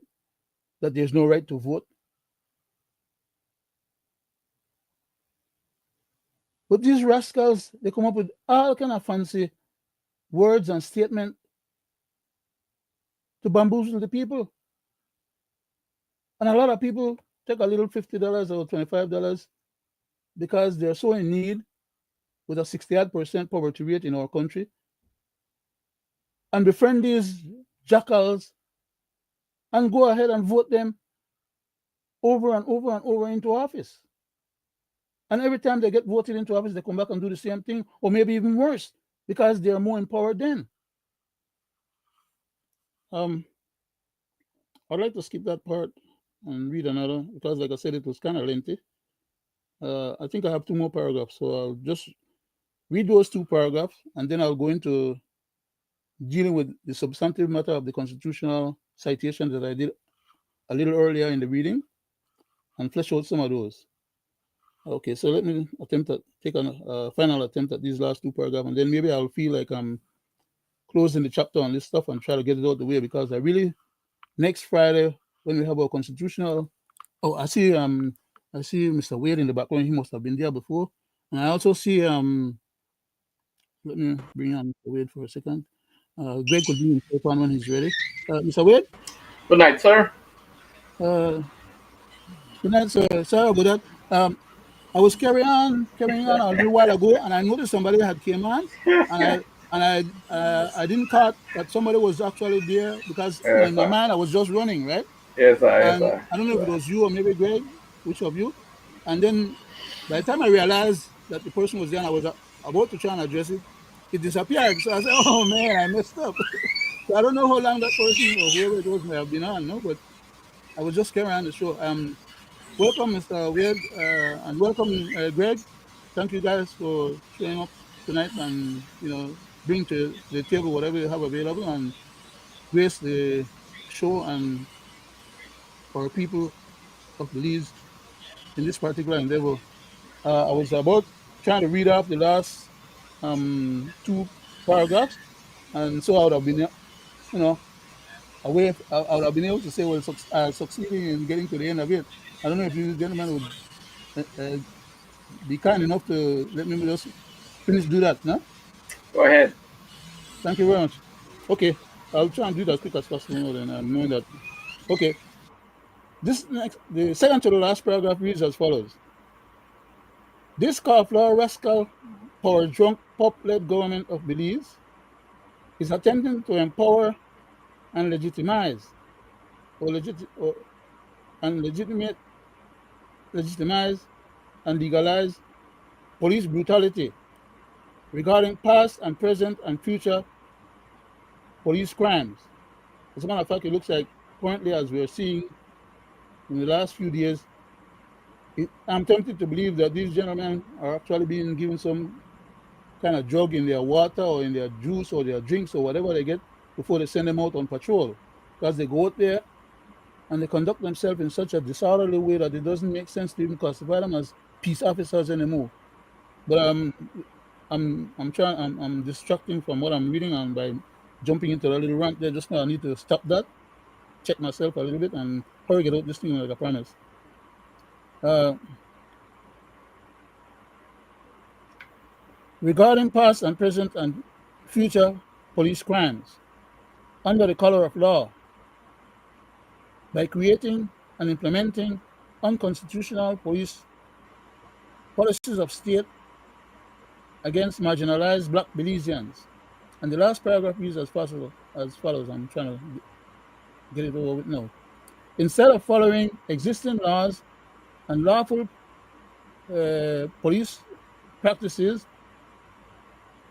that there's no right to vote. But these rascals, they come up with all kind of fancy words and statements to bamboozle the people. And a lot of people take a little $50 or $25 because they're so in need with a 68% poverty rate in our country, and befriend these jackals and go ahead and vote them over and over and over into office. And every time they get voted into office, they come back and do the same thing, or maybe even worse, because they are more empowered then. I'd like to skip that part and read another because, like I said, it was kind of lengthy. I think I have 2 more paragraphs, so I'll just read those 2 paragraphs, and then I'll go into dealing with the substantive matter of the constitutional citations that I did a little earlier in the reading, and flesh out some of those. Okay, so let me take a final attempt at these last 2 paragraphs, and then maybe I'll feel like I'm closing the chapter on this stuff and try to get it out of the way, because I really, next Friday when we have our constitutional. Oh, I see Mr. Wade in the background. He must have been there before. And I also see let me bring on Mr. Wade for a second. Greg could be in on when he's ready. Mr. Wade? Good night, sir. Good night, sir. Sorry about that. I was carrying on a little while ago, and I noticed somebody had came on, and I didn't caught that somebody was actually there, because Yes, in my sir. mind I was just running, right? Yes, sir. Yes, And sir. I don't know if it was you or maybe Greg, which of you. And then by the time I realized that the person was there and I was about to try and address it, it disappeared. So I said, oh man, I messed up. So I don't know how long that person or whoever it was may have been on, no, but I was just carrying on the show. Welcome, Mr. Weird, and welcome, Greg. Thank you guys for showing up tonight and, bring to the table whatever you have available and grace the show and our people of Belize in this particular endeavor. I was about trying to read off the last 2 paragraphs, and so I would have been, I would have been able to say, well, succeeding in getting to the end of it. I don't know if you gentlemen would be kind enough to let me just do that, no? Go ahead. Thank you very much. Okay, I'll try and do that as quick as possible, and knowing that. Okay, the second to the last paragraph reads as follows. This scofflaw rascal power drunk pup-led government of Belize is attempting to empower and legitimize and legitimize and legalize police brutality regarding past and present and future police crimes. As a matter of fact, it looks like currently, as we are seeing in the last few days, I'm tempted to believe that these gentlemen are actually being given some kind of drug in their water or in their juice or their drinks or whatever they get before they send them out on patrol, because they go out there and they conduct themselves in such a disorderly way that it doesn't make sense to even classify them as peace officers anymore. But I'm distracting from what I'm reading, and by jumping into a little rant there just now, I need to stop that, check myself a little bit, and hurry get out this thing like I promised. Regarding past and present and future police crimes under the color of law, by creating and implementing unconstitutional police policies of state against marginalized Black Belizeans. And the last paragraph reads as follows. I'm trying to get it over with now. Instead of following existing laws and lawful police practices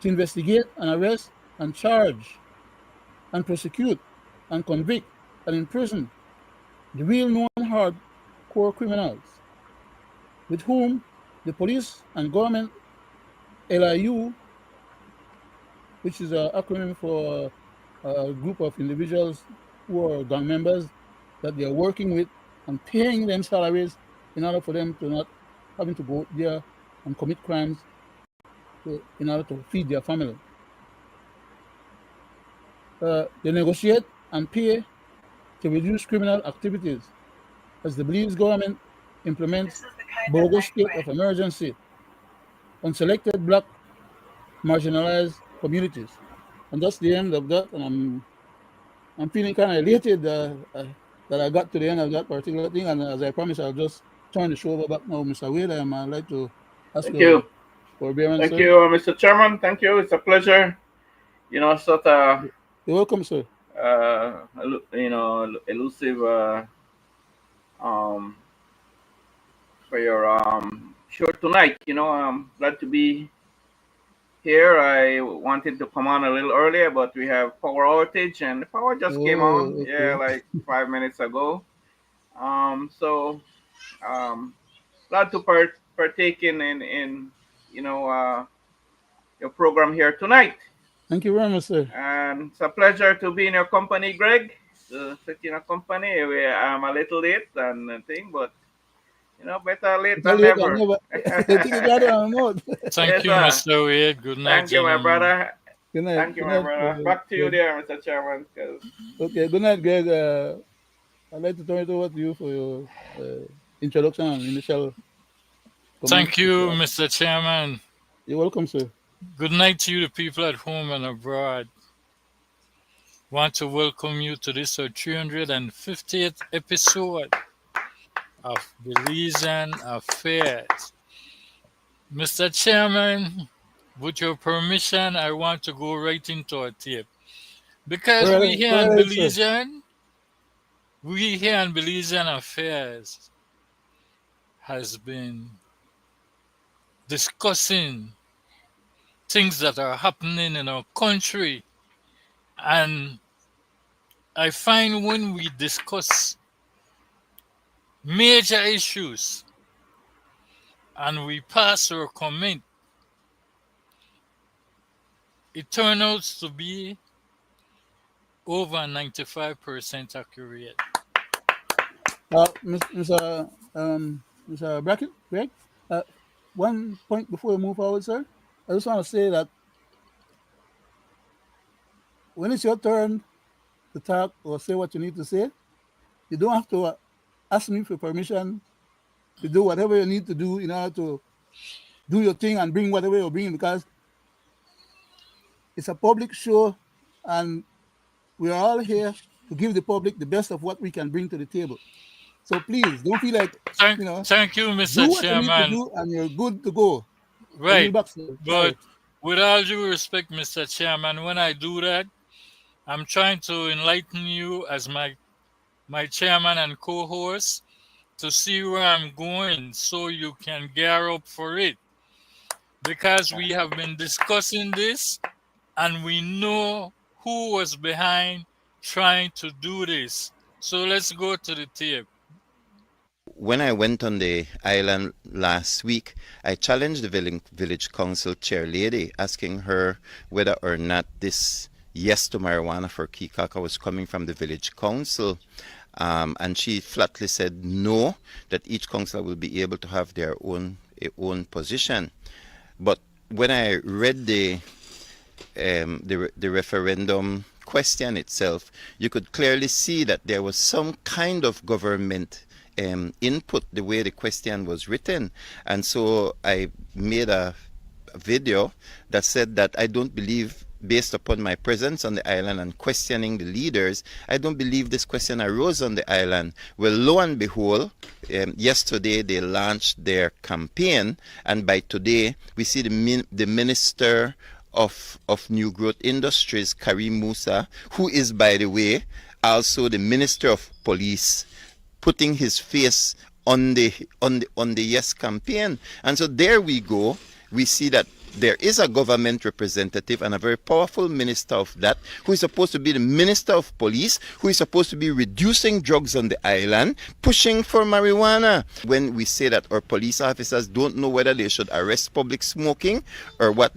to investigate and arrest and charge and prosecute and convict and imprison the real known hardcore criminals with whom the police and government LIU, which is an acronym for a group of individuals who are gang members that they are working with and paying them salaries in order for them to not having to go there and commit crimes in order to feed their family. They negotiate and pay to reduce criminal activities as the Belize government implements bogus state of emergency on selected Black marginalized communities. And that's the end of that. And I'm feeling kind of elated that I got to the end of that particular thing. And as I promised, I'll just turn the show over back now, Mr. Wade. I'd like to ask Thank you you. forbearance, Thank sir. you, Mr. Chairman. Thank you. It's a pleasure. Sort of, You're welcome, sir. elusive um, for your show tonight. I'm glad to be here. I wanted to come on a little earlier, but we have power outage, and the power just came on. Oh, Yeah, okay. like 5 minutes ago. So glad to partake in you know uh, your program here tonight. Thank you very much, sir. And it's a pleasure to be in your company, Greg. To sit in your company. I'm a little late and thing, but better late Better than late than never. never. Take it right on mode. Thank Yes, you, sir. Mr. Wade. Good night, Thank you, my gentlemen. brother. Good night. Thank you, Good my night, brother. Back to you Greg. there, Mr. Chairman. 'Cause Okay, good night, Greg. I'd like to turn it over to you for your introduction and initial comments. Thank you, Mr. Chairman. You're welcome, sir. Good night to you, the people at home and abroad. Want to welcome you to this our 350th episode of Belizean Affairs. Mr. Chairman, with your permission, I want to go right into our tape. Because Go right ahead, sir. we here in Belizean Affairs has been discussing things that are happening in our country. And I find when we discuss major issues and we pass our comment, it turns out to be over 95% accurate. Mr. Brackett, Greg, uh, one point before we move forward, sir. I just want to say that when it's your turn to talk or say what you need to say, you don't have to ask me for permission to do whatever you need to do in order to do your thing and bring whatever you're bringing, because it's a public show and we are all here to give the public the best of what we can bring to the table. So please don't feel like, you know, Thank you, do Mr. what you need to Chairman. do and you're good to go. I Right. yield back, sir. But Sorry. with all due respect, Mr. Chairman, when I do that, I'm trying to enlighten you as my chairman and co-host to see where I'm going so you can gear up for it. Because we have been discussing this and we know who was behind trying to do this. So let's go to the tape. When I went on the island last week, I challenged the village council chair lady, asking her whether or not this yes to marijuana for Kikaka was coming from the village council. And she flatly said no, that each councillor will be able to have their own position. But when I read the referendum question itself, you could clearly see that there was some kind of government input the way the question was written. And so I made a video that said that I don't believe, based upon my presence on the island and questioning the leaders, I don't believe this question arose on the island. Well, lo and behold, yesterday they launched their campaign, and by today we see the minister of New Growth Industries, Karim Musa, who is, by the way, also the Minister of Police, putting his face on the yes campaign. And so there we go. We see that there is a government representative and a very powerful minister of that, who is supposed to be the Minister of Police, who is supposed to be reducing drugs on the island, pushing for marijuana. When we say that our police officers don't know whether they should arrest public smoking or what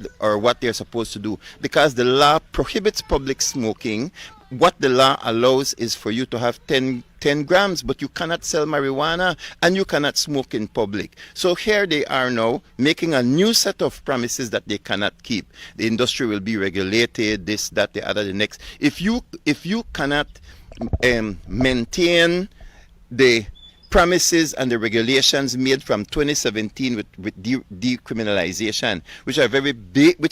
they're supposed to do, because the law prohibits public smoking. What the law allows is for you to have 10 grams, but you cannot sell marijuana and you cannot smoke in public. So here they are now making a new set of promises that they cannot keep. The industry will be regulated, this, that, the other, the next. If you cannot maintain the promises and the regulations made from 2017 with decriminalization, which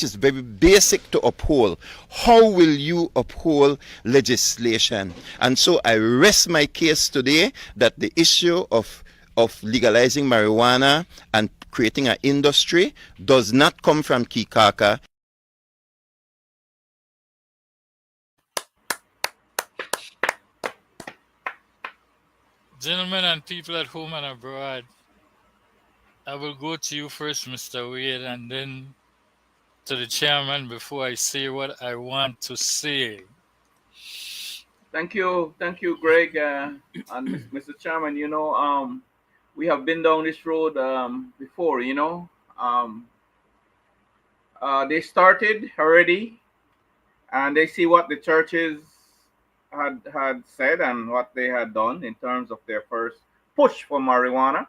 is very basic to uphold, how will you uphold legislation? And so I rest my case today that the issue of legalizing marijuana and creating an industry, does not come from Kikaka. Gentlemen and people at home and abroad, I will go to you first, Mr. Wade, and then to the chairman before I say what I want to say. Thank you, Greg, and Mr. Chairman. We have been down this road before. Um, they started already, and they see what the churches had said and what they had done in terms of their first push for marijuana.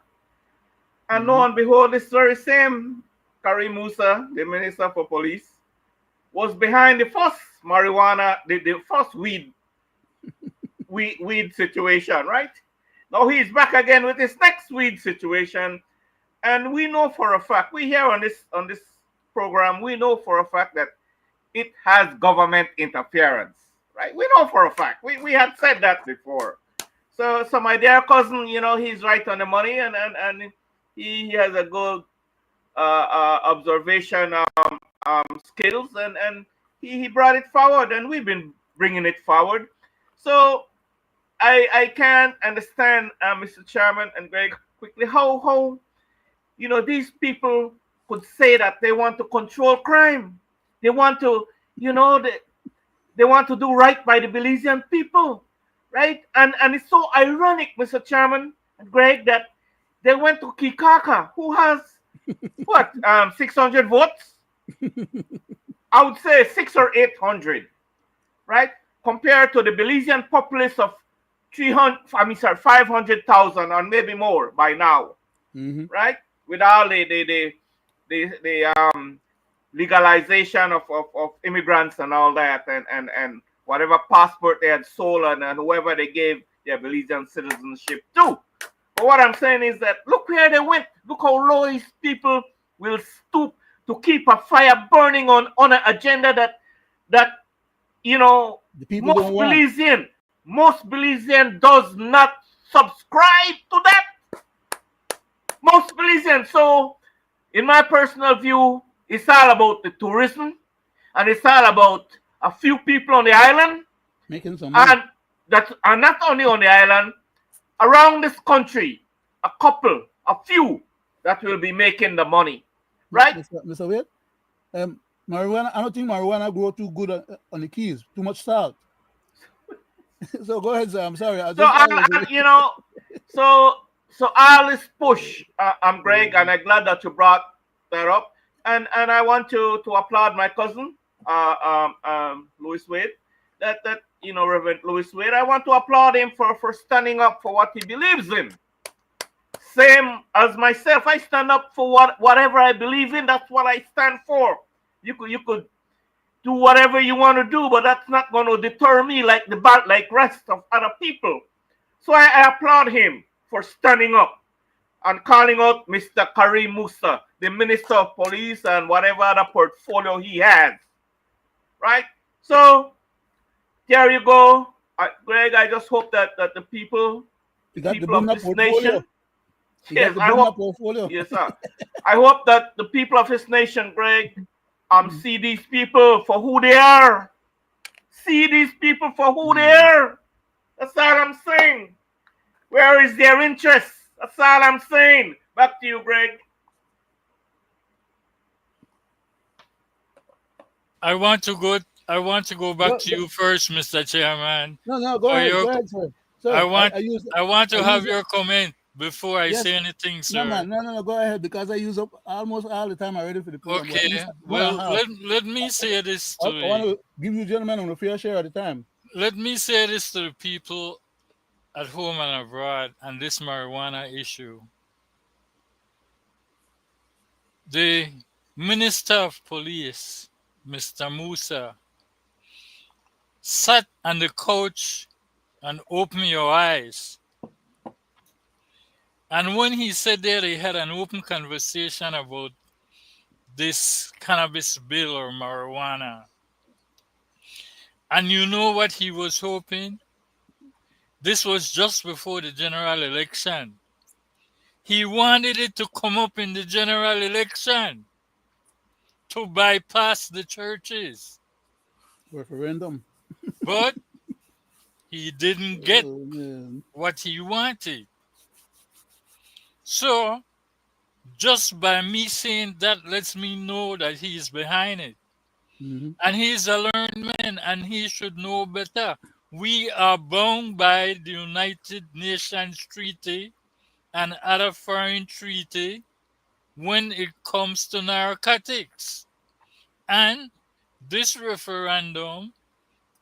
And lo and behold, this very same Karim Musa, the Minister for Police, was behind the first marijuana, the first weed situation, right? Now he's back again with his next weed situation, and we know for a fact, we here on this program, we know for a fact that it has government interference, right? We know for a fact. We had said that before. So my dear cousin, he's right on the money, and he has a good observation skills, and he brought it forward, and we've been bringing it forward. So I can't understand, Mr. Chairman and Greg, quickly how these people could say that they want to control crime. They want to, they want to do right by the Belizean people, right? And it's so ironic, Mr. Chairman and Greg, that they went to Kikaka, who has what 600 votes. I would say 600 or 800, right? Compared to the Belizean populace of 500,000 or maybe more by now, right? With all the legalization of immigrants and all that, and whatever passport they had stolen, and whoever they gave their Belizean citizenship to. But what I'm saying is that look where they went. Look how low these people will stoop to keep a fire burning on an agenda that The people don't want. most Belizean does not subscribe to that. Most Belizean. So, in my personal view, it's all about the tourism, and it's all about a few people on the island, Making some money. and not only on the island, around this country, a few that will be making the money, right? Mr. Wade, marijuana. I don't think marijuana grow too good on the Keys. Too much salt. So go ahead, sir. I'm sorry. So all this push, I'm Greg, and I'm glad that you brought that up. And I want to applaud my cousin, Louis Wade, that Reverend Louis Wade. I want to applaud him for standing up for what he believes in. Same as myself, I stand up for whatever I believe in. That's what I stand for. You could do whatever you want to do, but that's not going to deter me like rest of other people. So I applaud him for standing up and calling out Mr. Karim Musa, the Minister of Police, and whatever other portfolio he has. Right? So there you go. Greg, I just hope that the people of this nation. Yes, I hope. Yes, sir. I hope that the people of this nation, Greg, see these people for who they are. See these people for who they are. That's all I'm saying. Where is their interest? That's all I'm saying. Back to you, Greg. I want to go back to you first, Mr. Chairman. No, go ahead, sir. I want to have your comment before I say anything, sir. No, go ahead, because I use up almost all the time already for the program. Okay, well, let me say this to I want to give you gentlemen a fair share of the time. Let me say this to the people at home and abroad on this marijuana issue. The Minister of Police, Mr. Musa, sat on the couch and opened your eyes. And when he said that he had an open conversation about this cannabis bill or marijuana, and you know what he was hoping? This was just before the general election. He wanted it to come up in the general election to bypass the churches. Referendum. But he didn't get Oh man. what he wanted. So, just by me saying that lets me know that he is behind it. Mm-hmm. And he's a learned man and he should know better. We are bound by the United Nations Treaty and other foreign treaty when it comes to narcotics. And this referendum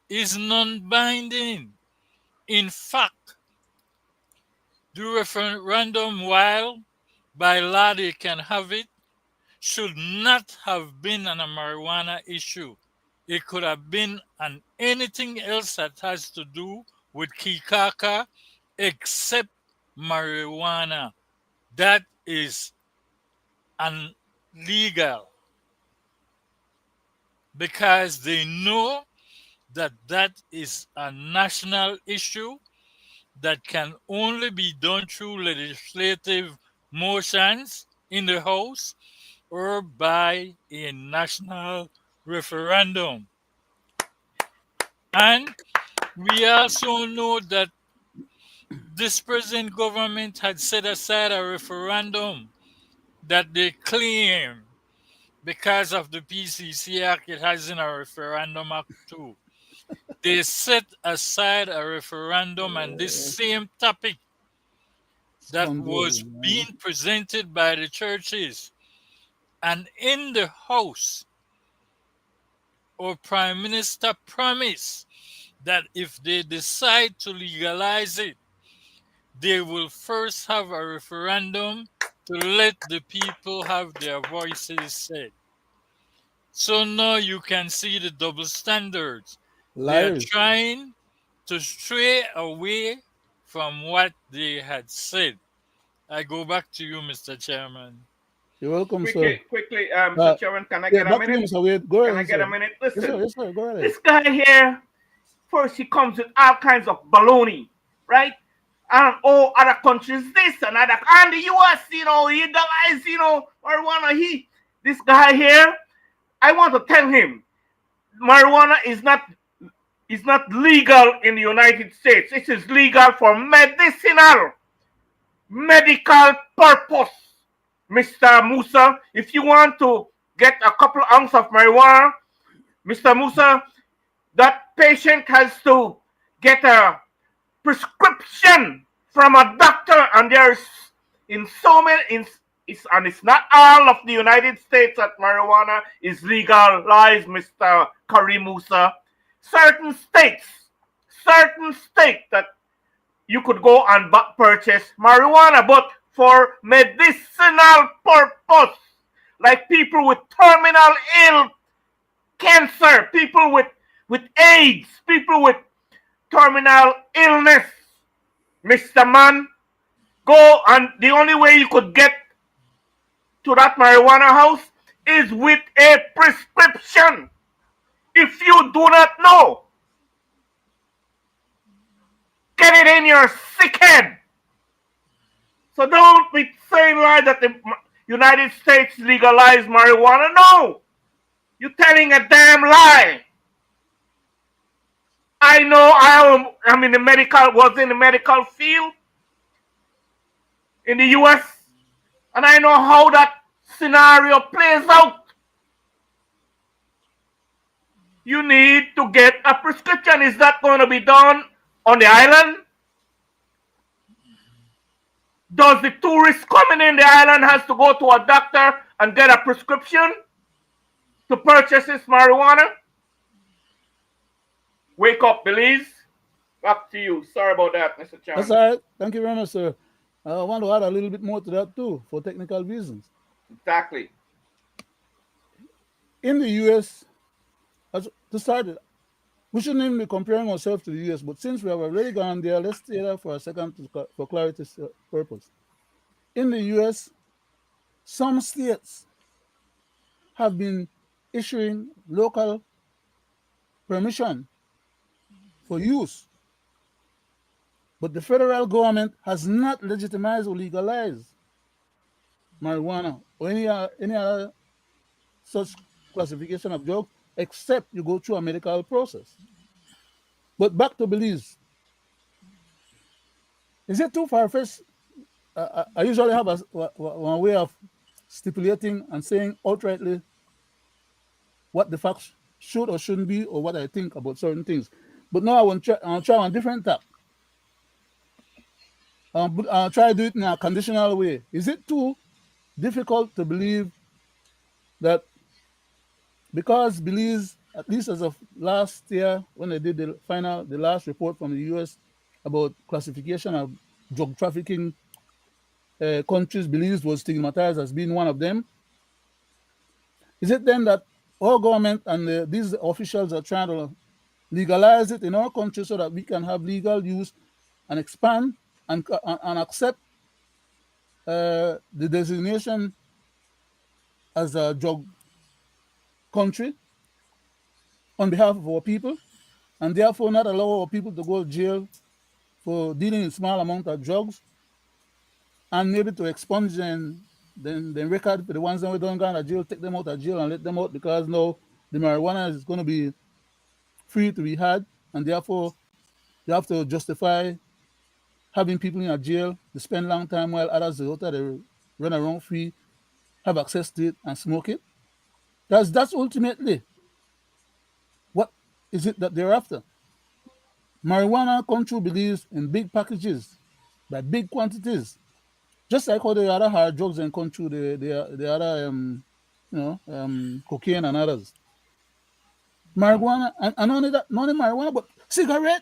is non-binding. In fact, the referendum, while by law they can have it, should not have been on a marijuana issue. It could have been on anything else that has to do with Kikaka except marijuana. That is illegal because they know that that is a national issue that can only be done through legislative motions in the House or by a national referendum. And we also know that this present government had set aside a referendum that they claim because of the PCC Act, it has in a referendum act too. They set aside a referendum on this same topic that Scoundrel, was being man. presented by the churches. And in the House, our Prime Minister promised that if they decide to legalize it, they will first have a referendum to let the people have their voices said. So now you can see the double standards. They are Liars. trying to stray away from what they had said. I go back to you, Mr. Chairman. You're welcome, sir. Quickly, Uh, Mr. Chairman, can I yeah, get a back to you, minute? Mr. Wade. Go Can I ahead, get a sir. minute? Yes, sir. Listen, Yes, sir. Go ahead. this guy here, first he comes with all kinds of baloney, right? And all other countries, this and other, and the US, he legalized, marijuana. This guy here, I want to tell him, marijuana is not legal in the United States. It is legal for medical purpose. Mr. Musa, if you want to get a couple ounces of marijuana, Mr. Musa, that patient has to get a prescription from a doctor, and there's in so many it's not all of the United States that marijuana is legalized, Mr. Karim Musa. Certain states, certain state that you could go and purchase marijuana, but for medicinal purpose, like people with terminal ill cancer, people with AIDS, people with terminal illness, Mr. Man, go, and the only way you could get to that marijuana house is with a prescription. If you do not know, get it in your sick head. So don't be saying like that the United States legalized marijuana. No, you're telling a damn lie. I know I'm in the was in the medical field in the US, and I know how that scenario plays out. You need to get a prescription. Is that going to be done on the island? Does the tourist coming in the island has to go to a doctor and get a prescription to purchase this marijuana? Wake up, Belize. Back to you. Sorry about that, Mr. That's Chairman. all right. Thank you very much, sir. I want to add a little bit more to that too, for technical reasons. Exactly. In the US, to start it, we shouldn't even be comparing ourselves to the US, but since we have already gone there, let's stay there for a second for clarity's purpose. In the US, some states have been issuing local permission for use, but the federal government has not legitimized or legalized. marijuana or any other such classification of drugs, except you go through a medical process. But back to Belize, is it too far fetched? I usually have one way of stipulating and saying outrightly what the facts should or shouldn't be, or what I think about certain things. But now I'll try on a different tack. I'll try to do it in a conditional way. Is it too difficult to believe that because Belize, at least as of last year, when they did the last report from the US about classification of drug trafficking countries, Belize was stigmatized as being one of them. Is it then that our government and these officials are trying to legalize it in our country so that we can have legal use and expand and accept the designation as a drug country on behalf of our people, and therefore not allow our people to go to jail for dealing in small amount of drugs, and maybe to expunge the record for the ones that we don't go to jail, take them out of jail and let them out, because now the marijuana is going to be free to be had, and therefore you have to justify having people in a jail to spend long time while others out there they run around free, have access to it and smoke it. That's ultimately what is it that they're after. Marijuana come through Belize in big packages, by big quantities, just like how the other hard drugs and come through the other cocaine and others. Marijuana and not only that, not only marijuana, but cigarette.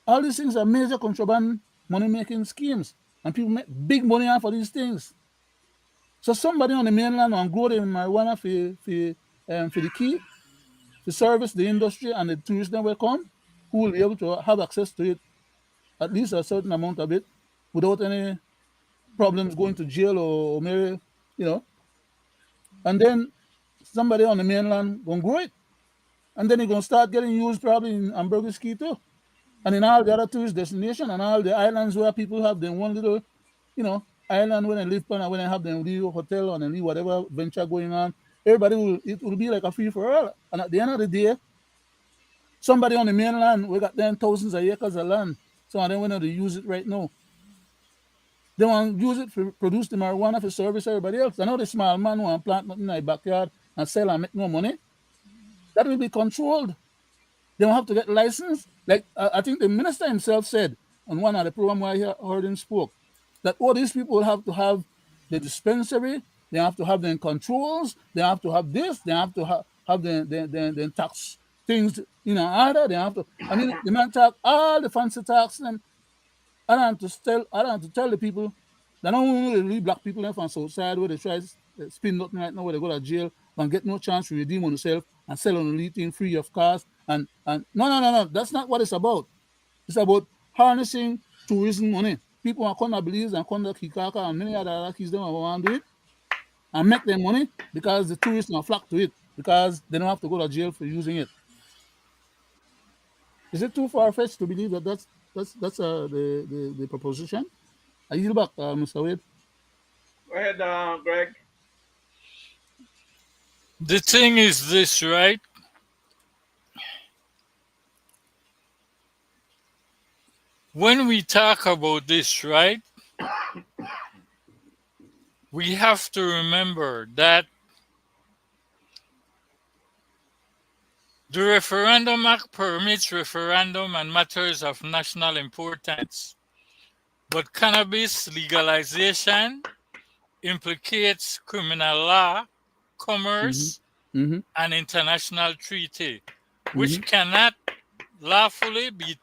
All these things are major contraband money making schemes, and people make big money off of these things. So somebody on the mainland will grow the marijuana for the key, to service the industry and the tourists that will come, who will be able to have access to it, at least a certain amount of it, without any problems going to jail or maybe, and then somebody on the mainland gonna grow it. And then it's gonna start getting used probably in Hamburger Ski too. And in all the other tourist destinations and all the islands where people have their one little, island when they live on, and when they have their little hotel and their whatever venture going on, it will be like a free for all. And at the end of the day, somebody on the mainland, we got them thousands of acres of land. So I don't want to use it right now. They want to use it to produce the marijuana for service everybody else. I know the small man who want to plant nothing in their backyard and sell and make no money. That will be controlled. They don't have to get licensed. Like I think the minister himself said on one of the program where I heard him spoke, that all these people have to have the dispensary, they have to have the controls, they have to have this, they have to have the tax things in order. They have to. I mean, the man talk all the fancy tax, and I don't have to tell the people that not only really black people left on south side where they try to spin nothing right now, where they go to jail and get no chance to redeem on themselves and sell on the thing free of cost. And no, that's not what it's about. It's about harnessing tourism money. People are come to Belize and come to Kikaka and many other keys them want to do it and make their money because the tourists are flock to it because they don't have to go to jail for using it. Is it too far fetched to believe that that's the proposition? I yield back, Mr. Wade. Go ahead, Greg. The thing is this, right? When we talk about this, right, we have to remember that the Referendum Act permits referendum on matters of national importance, but cannabis legalization implicates criminal law, commerce, and international treaty, which cannot lawfully be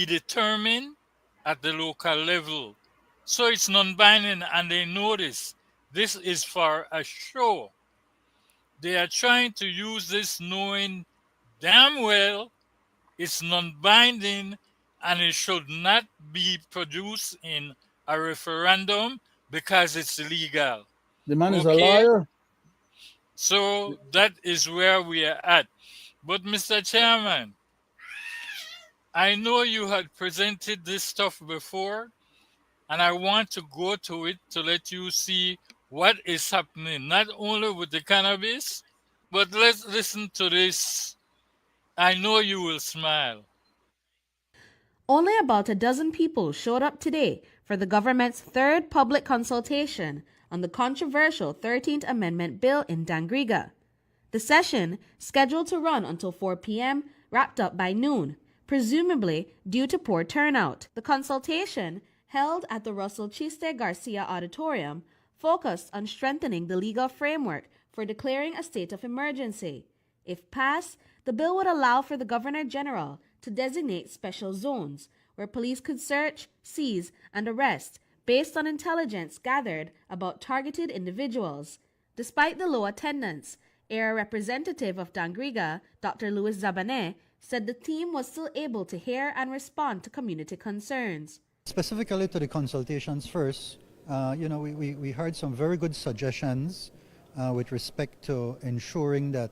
determined at the local level. So it's non-binding, and they know this. This is for a show. They are trying to use this knowing damn well it's non-binding and it should not be produced in a referendum because it's illegal. The man is a lawyer. So that is where we are at. But Mr. Chairman, I know you had presented this stuff before, and I want to go to it to let you see what is happening, not only with the cannabis, but let's listen to this. I know you will smile. Only about a dozen people showed up today for the government's third public consultation on the controversial 13th Amendment bill in Dangriga. The session, scheduled to run until 4 p.m., wrapped up by noon, presumably due to poor turnout. The consultation, held at the Russell Chiste Garcia Auditorium, focused on strengthening the legal framework for declaring a state of emergency. If passed, the bill would allow for the Governor General to designate special zones where police could search, seize, and arrest based on intelligence gathered about targeted individuals. Despite the low attendance, a representative of Dangriga, Dr. Louis Zabané, said the team was still able to hear and respond to community concerns. Specifically to the consultations first, we heard some very good suggestions with respect to ensuring that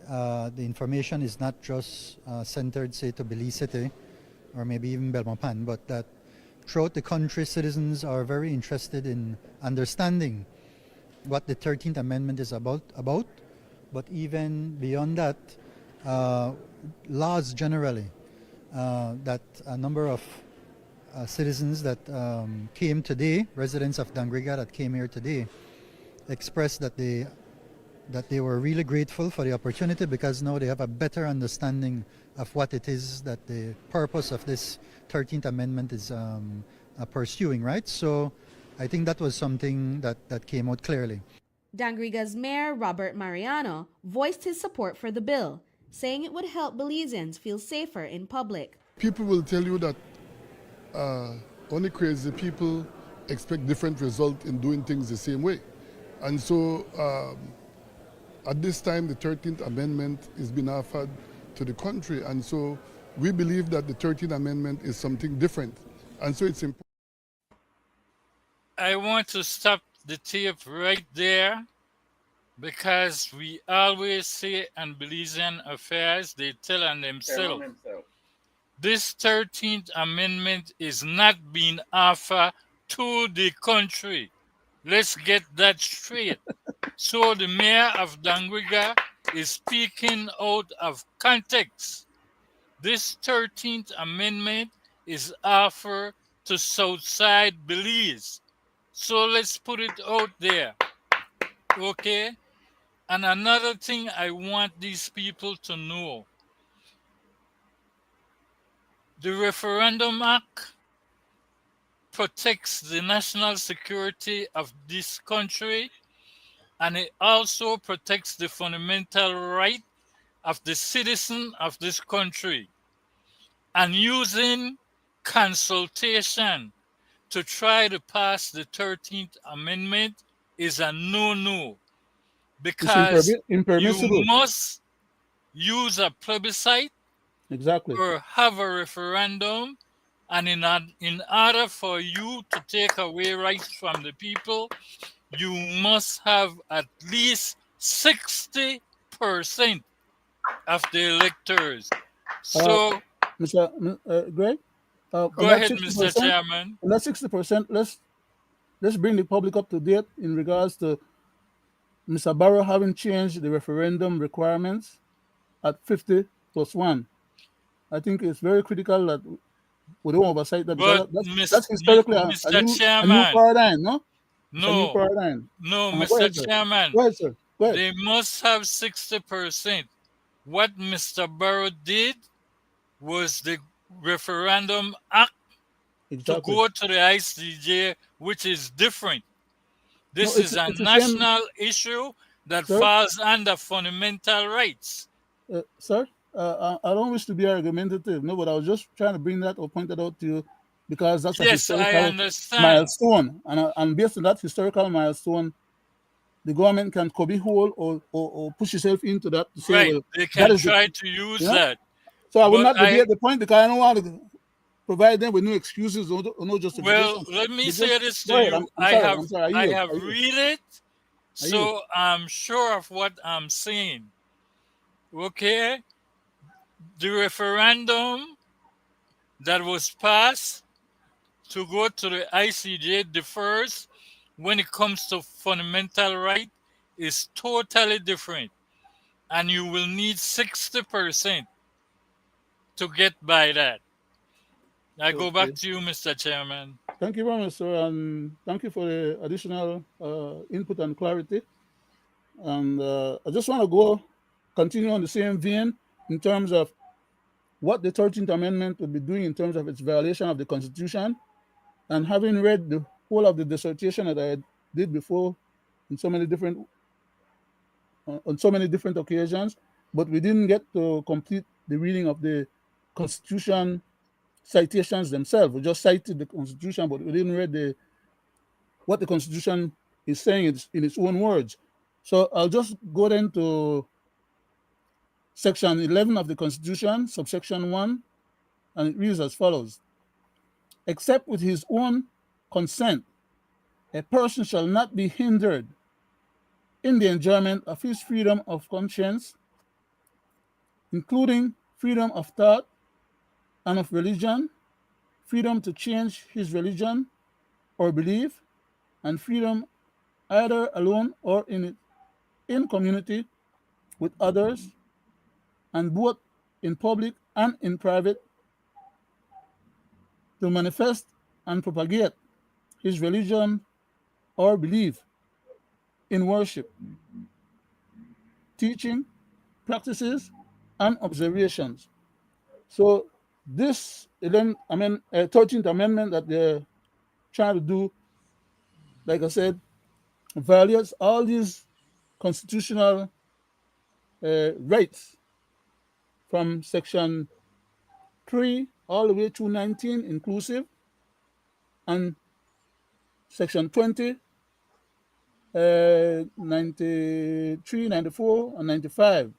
the information is not just centered, say, to Belize City or maybe even Belmopan, but that throughout the country, citizens are very interested in understanding what the 13th Amendment is about, but even beyond that, laws generally, that a number of citizens that came today, residents of Dangriga that came here today, expressed that they were really grateful for the opportunity because now they have a better understanding of what it is that the purpose of this 13th Amendment is pursuing, right? So I think that was something that came out clearly. Dangriga's Mayor Robert Mariano voiced his support for the bill, saying it would help Belizeans feel safer in public. People will tell you that only crazy people expect different results in doing things the same way. And so at this time, the 13th Amendment is being offered to the country. And so we believe that the 13th Amendment is something different. And so it's important. I want to stop the tape right there because we always say in Belizean affairs, they tell on themselves. This 13th Amendment is not being offered to the country. Let's get that straight. So the mayor of Dangriga is speaking out of context. This 13th Amendment is offered to Southside Belize. So let's put it out there. Okay? And another thing I want these people to know. The Referendum Act protects the national security of this country, and it also protects the fundamental right of the citizen of this country. And using consultation to try to pass the 13th Amendment is a no-no, because impermissible. You must use a plebiscite Exactly. or have a referendum, and in order for you to take away rights from the people, you must have at least 60% of the electors. So, Mr. Greg, go ahead, Mr. Chairman. On that 60%, let's bring the public up to date in regards to Mr. Barrow having changed the referendum requirements at 50+1. I think it's very critical that we don't oversight that. But that's historically a new paradigm, no? No, a new paradigm. No, Mr. Ahead, Chairman. Go ahead, sir. Go ahead. They must have 60%. What Mr. Barrow did was the Referendum Act to go to the ICJ, which is different. This is a national issue that falls under fundamental rights. Sir, I don't wish to be argumentative, no, but I was just trying to bring that or point that out to you because that's a historical milestone. And based on that historical milestone, the government can cubbyhole or push itself into that to say, right. Well, they can try to use that. So I will not debate the point because I don't want to provide them with no excuses or no justification. Well, let me say this to you. I have read it, so I'm sure of what I'm saying. Okay? The referendum that was passed to go to the ICJ differs when it comes to fundamental right is totally different. And you will need 60% to get by that. I go back Okay. to you, Mr. Chairman. Thank you very much, sir, and thank you for the additional input and clarity. And I just want to continue on the same vein in terms of what the 13th Amendment would be doing in terms of its violation of the Constitution. And having read the whole of the dissertation that I did before in so many different on so many different occasions, but we didn't get to complete the reading of the Constitution citations themselves. We just cited the Constitution, but we didn't read what the Constitution is saying in its own words. So I'll just go then to Section 11 of the Constitution, subsection 1, and it reads as follows: except with his own consent, a person shall not be hindered in the enjoyment of his freedom of conscience, including freedom of thought and of religion, freedom to change his religion or belief, and freedom either alone or in community with others, and both in public and in private, to manifest and propagate his religion or belief in worship, teaching, practices, and observations. So this 13th Amendment that they're trying to do, like I said, violates all these constitutional rights from Section 3 all the way to 19 inclusive, and Section 20, 93, 94, and 95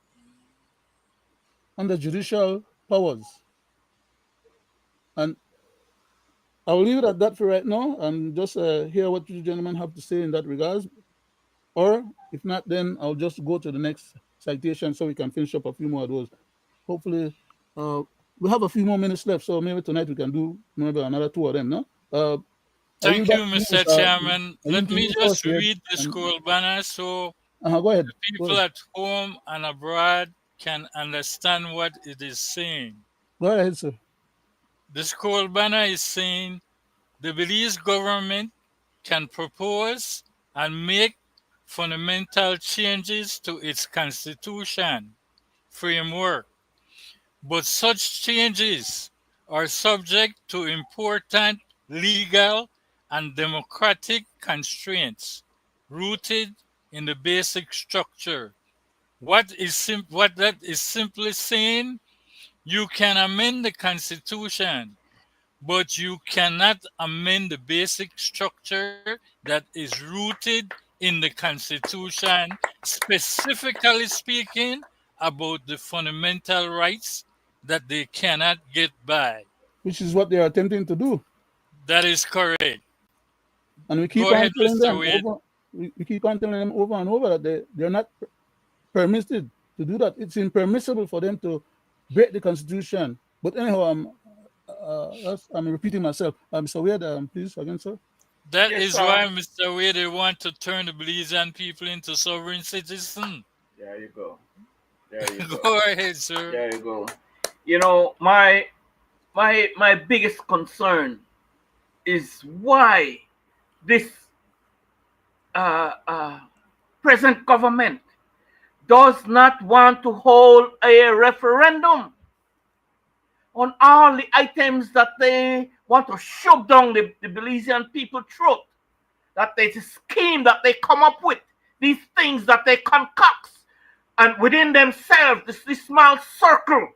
under judicial powers. And I'll leave it at that for right now and just hear what you gentlemen have to say in that regards. Or if not, then I'll just go to the next citation so we can finish up a few more of those. Hopefully, we have a few more minutes left, so maybe tonight we can do maybe another 2 of them, no? Thank you, Mr. Chairman. Let me just here. read the school banner so Go ahead. the people at home and abroad can understand what it is saying. Go ahead, sir. The school banner is saying the Belize government can propose and make fundamental changes to its constitution framework, but such changes are subject to important legal and democratic constraints rooted in the basic structure. What that is simply saying, you can amend the Constitution, but you cannot amend the basic structure that is rooted in the Constitution, specifically speaking about the fundamental rights that they cannot get by. Which is what they are attempting to do. That is correct. And we keep Go on ahead, telling Mr. them Wade. we keep on telling them over and over that they're not permitted to do that. It's impermissible for them to break the Constitution. But anyhow, I'm repeating myself. Mr. Wade, please, again, sir. That is why, Mr. Wade, they want to turn the Belizean people into sovereign citizens. There you go. There you go. Go ahead, sir. There you go. You know, my biggest concern is why this present government does not want to hold a referendum on all the items that they want to shove down the Belizean people's throat. That there's a scheme that they come up with, these things that they concoct, and within themselves, this small circle,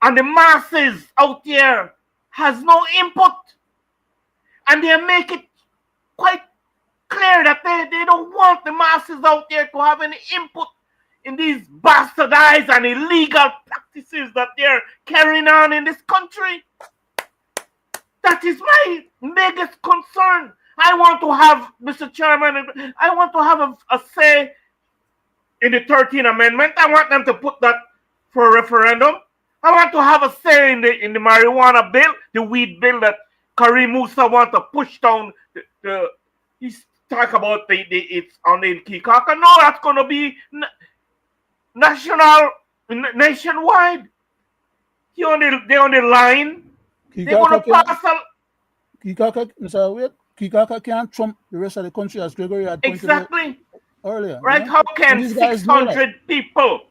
and the masses out there has no input. And they make it quite clear that they don't want the masses out there to have any input in these bastardized and illegal practices that they're carrying on in this country. That is my biggest concern. I want to have, Mr. Chairman, I want to have a say in the 13th Amendment. I want them to put that for a referendum. I want to have a say in the marijuana bill, the weed bill that Karim Musa want to push down he's talk about it's on the Kikaka. No, that's gonna be nationwide. They on the line. They're gonna pass Kikaka can't trump the rest of the country, as Gregory had pointed out earlier. Right? How can 600 people,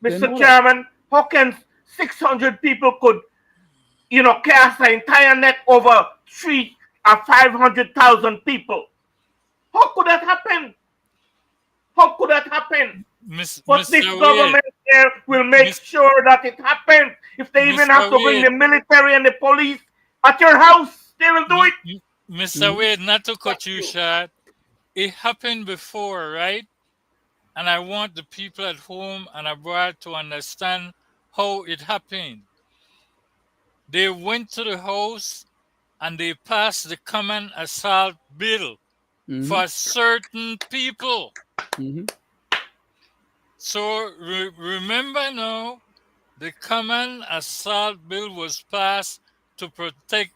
Mr. Chairman, how can 600 people could, cast an entire net over 3 or 500,000 people? How could that happen? How could that happen? But this government here will make sure that it happens. If they even have to bring the military and the police at your house, they will do it. Mr. Wade, not to cut you short, it happened before, right? And I want the people at home and abroad to understand how it happened. They went to the house and they passed the common assault bill for certain people. So remember now, the common assault bill was passed to protect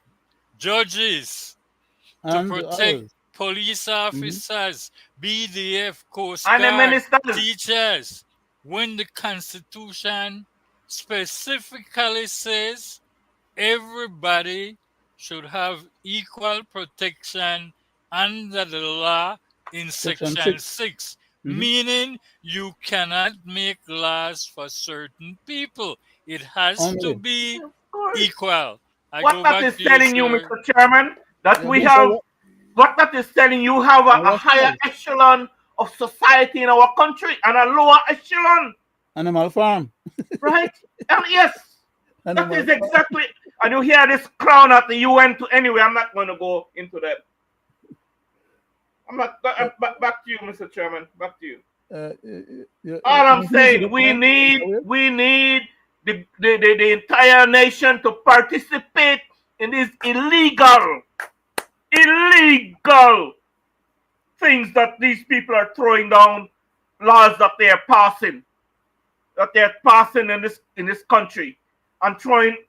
judges, to protect police officers, BDF, Coast Guard, teachers. When the Constitution specifically says everybody should have equal protection under the law in Section 6. Meaning you cannot make laws for certain people. It has to be equal. What that is telling you, Mr. Chairman, that we have, what that is telling you, have a higher echelon of society in our country and a lower echelon. Animal farm. Right? And yes, that is exactly, and you hear this crown at the UN anyway, I'm not going to go into that. I'm not, back to you, Mr. Chairman, back to you. All I'm saying, we need the entire nation to participate in these illegal things that these people are throwing down, laws that they are passing in this country and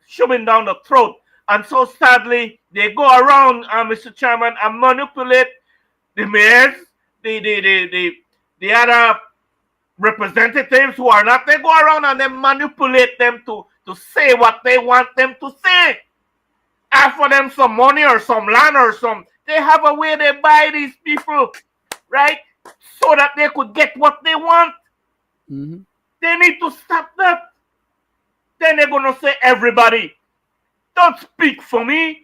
shoving down the throat. And so sadly, they go around, Mr. Chairman, and manipulate the mayors, the other representatives who are not. They go around and they manipulate them to say what they want them to say. Offer them some money or some land or some. They have a way they buy these people, right? So that they could get what they want. They need to stop that. Then they're going to say, everybody, don't speak for me.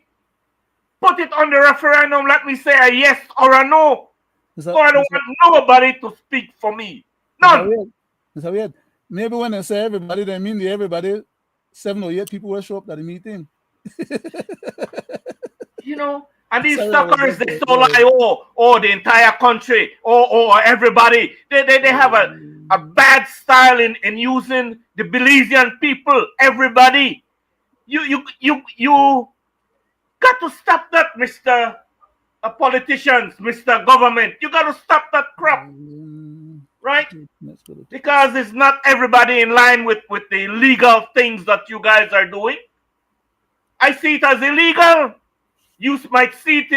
Put it on the referendum. Let me say a yes or a no. So I don't want nobody to speak for me. None. Mr. Wade, maybe when they say everybody, they mean everybody. 7 or 8 people will show up at the meeting. And these suckers, they so like, the entire country, everybody. They have a bad style in using the Belizean people. Everybody, you got to stop that, Mr. Politicians, Mr. Government. You got to stop that crap, right? Because it's not everybody in line with the illegal things that you guys are doing. I see it as illegal. You might see it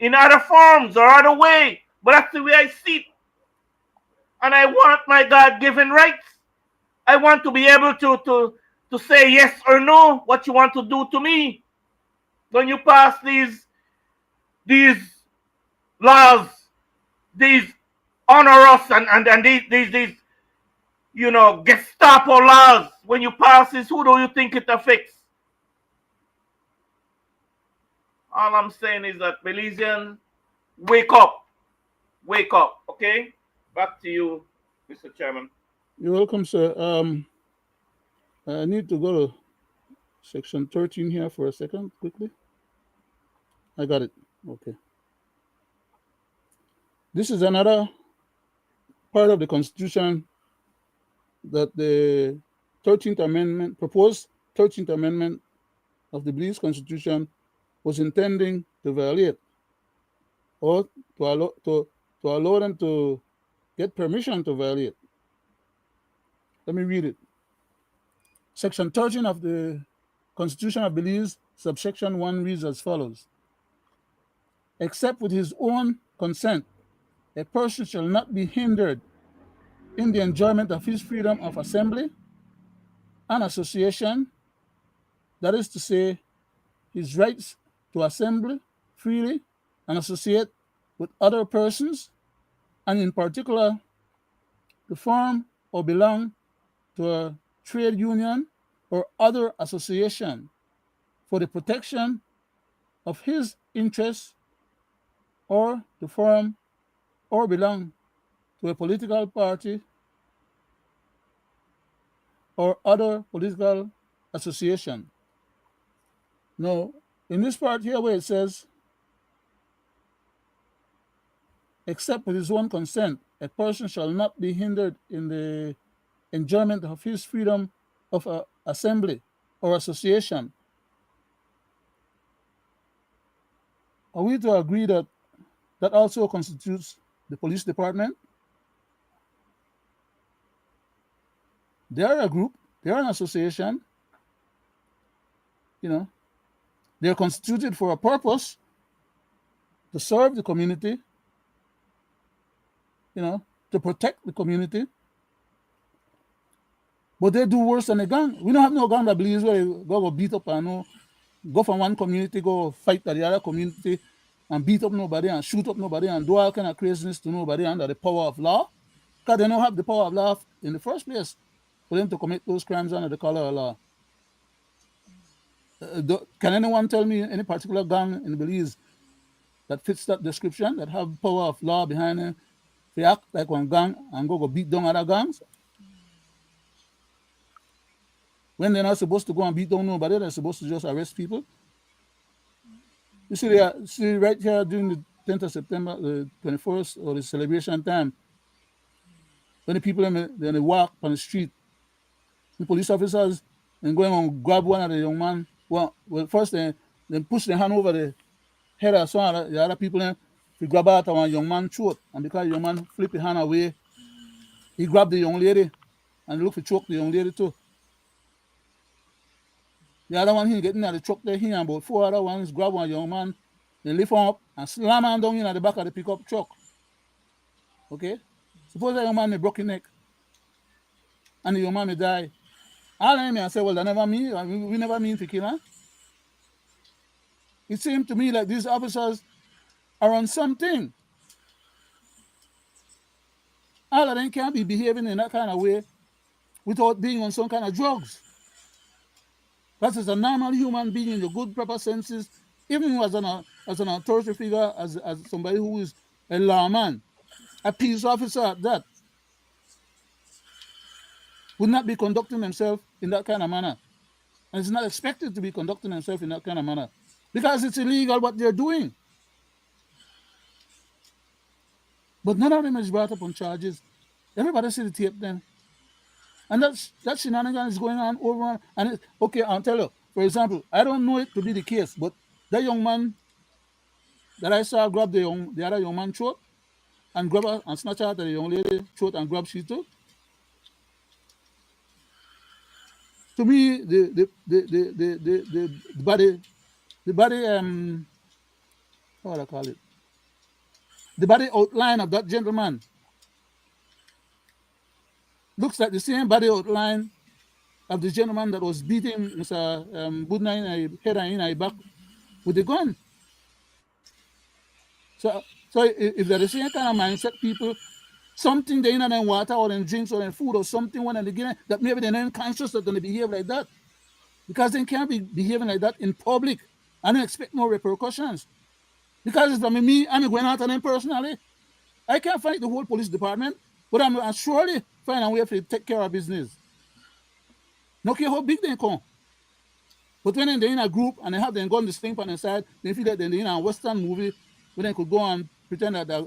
in other forms or other way, but that's the way I see it. And I want my God-given rights. I want to be able to say yes or no what you want to do to me. When you pass these laws, these onerous and these Gestapo laws, when you pass this, who do you think it affects? All I'm saying is that Belizean, wake up, okay? Back to you, Mr. Chairman. You're welcome, sir. I need to go to section 13 here for a second, quickly. I got it. Okay. This is another part of the Constitution that the 13th Amendment, proposed 13th Amendment of the Belize Constitution was intending to violate, or to allow them to get permission to violate. Let me read it. Section 13 of the Constitution of Belize, subsection 1 reads as follows. Except with his own consent, a person shall not be hindered in the enjoyment of his freedom of assembly and association, that is to say, his rights to assemble freely and associate with other persons, and in particular, to form or belong to a trade union or other association for the protection of his interests, or to form or belong to a political party or other political association. Now, in this part here where it says, except with his own consent, a person shall not be hindered in the enjoyment of his freedom of assembly or association. Are we to agree that that also constitutes the police department? They are a group, they are an association, they're constituted for a purpose, to serve the community, to protect the community. But they do worse than a gang. We don't have no gang that believes where they go beat up and go from one community, go fight at the other community and beat up nobody and shoot up nobody and do all kind of craziness to nobody under the power of law. Because they don't have the power of law in the first place for them to commit those crimes under the color of law. Can anyone tell me any particular gang in Belize that fits that description, that have power of law behind them? They act like one gang and go beat down other gangs? When they're not supposed to go and beat down nobody, they're supposed to just arrest people. You see right here during the 10th of September, the 21st, or the celebration time, when the people they walk on the street, the police officers and going and grab one of the young man. Well, first they push their hand over the head of some of the other people, and he grab out one young man throat, and because the young man flip his hand away, he grabbed the young lady and look to choke the young lady too. The other one, he getting at the truck there, he and about 4 other ones grab one young man, they lift him up and slam him down in at the back of the pickup truck. Okay? Suppose the young man may broke his neck and the young man may die. All I may say, well, that never mean, we never mean to kill her. It seemed to me like these officers are on something. All of them can't be behaving in that kind of way without being on some kind of drugs. That is a normal human being in the good proper senses, even as an authority figure, as somebody who is a lawman, a peace officer at that, would not be conducting themselves in that kind of manner. And it's not expected to be conducting themselves in that kind of manner, because it's illegal what they're doing. But none of them is brought up on charges. Everybody see the tape then. And that shenanigans is going on over and okay, I'll tell you. For example, I don't know it to be the case, but that young man that I saw grab the other young man throat and grab her and snatch out the young lady throat and grab she too. To me, the body, how would I call it? The body outline of that gentleman looks like the same body outline of the gentleman that was beating Mr. Budna in a head and in a back with the gun. So if they're the same kind of mindset people, something they in them water or in drinks or in food or something when they get that maybe they're not conscious that they behave like that, because they can't be behaving like that in public and they expect no repercussions. Because it's from me, I'm going out on them personally. I can't fight the whole police department, but I'm surely find a way to take care of business. No care how big they come. But when they're in a group and they have them gun the sling on the side, they feel like they're in a Western movie where they could go and pretend that they're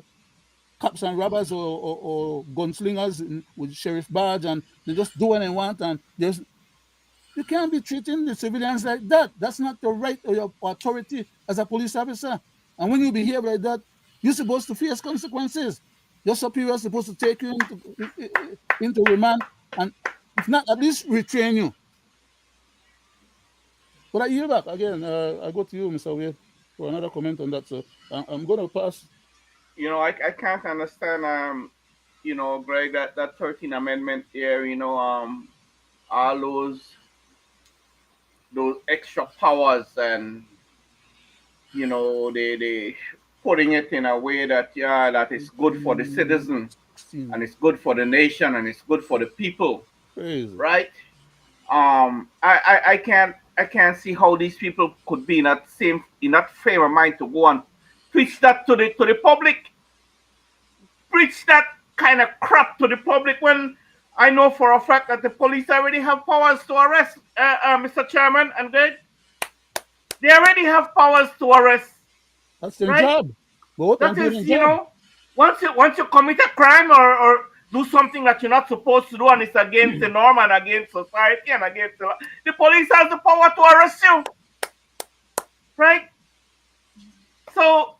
cops and robbers or gunslingers with sheriff badge and they just do what they want and you can't be treating the civilians like that. That's not your right or your authority as a police officer. And when you behave like that, you're supposed to face consequences. Your superior is supposed to take you into remand and if not, at least retrain you. But I yield back again. I go to you, Mr. Wade, for another comment on that. So I'm going to pass. I can't understand, Greg, that 13th Amendment here, all those extra powers, and, they putting it in a way that, yeah, that is good for the citizen, 16. and it's good for the nation, and it's good for the people, Crazy. right? I can't see how these people could be in that frame of mind to go and preach that to the public, preach that kind of crap to the public, when I know for a fact that the police already have powers to arrest, Mr. Chairman and Greg. They already have powers to arrest, That's their right? job. Both That and doing is, their job. once you commit a crime, or do something that you're not supposed to do, and it's against the norm and against society and against the police has the power to arrest you, right? So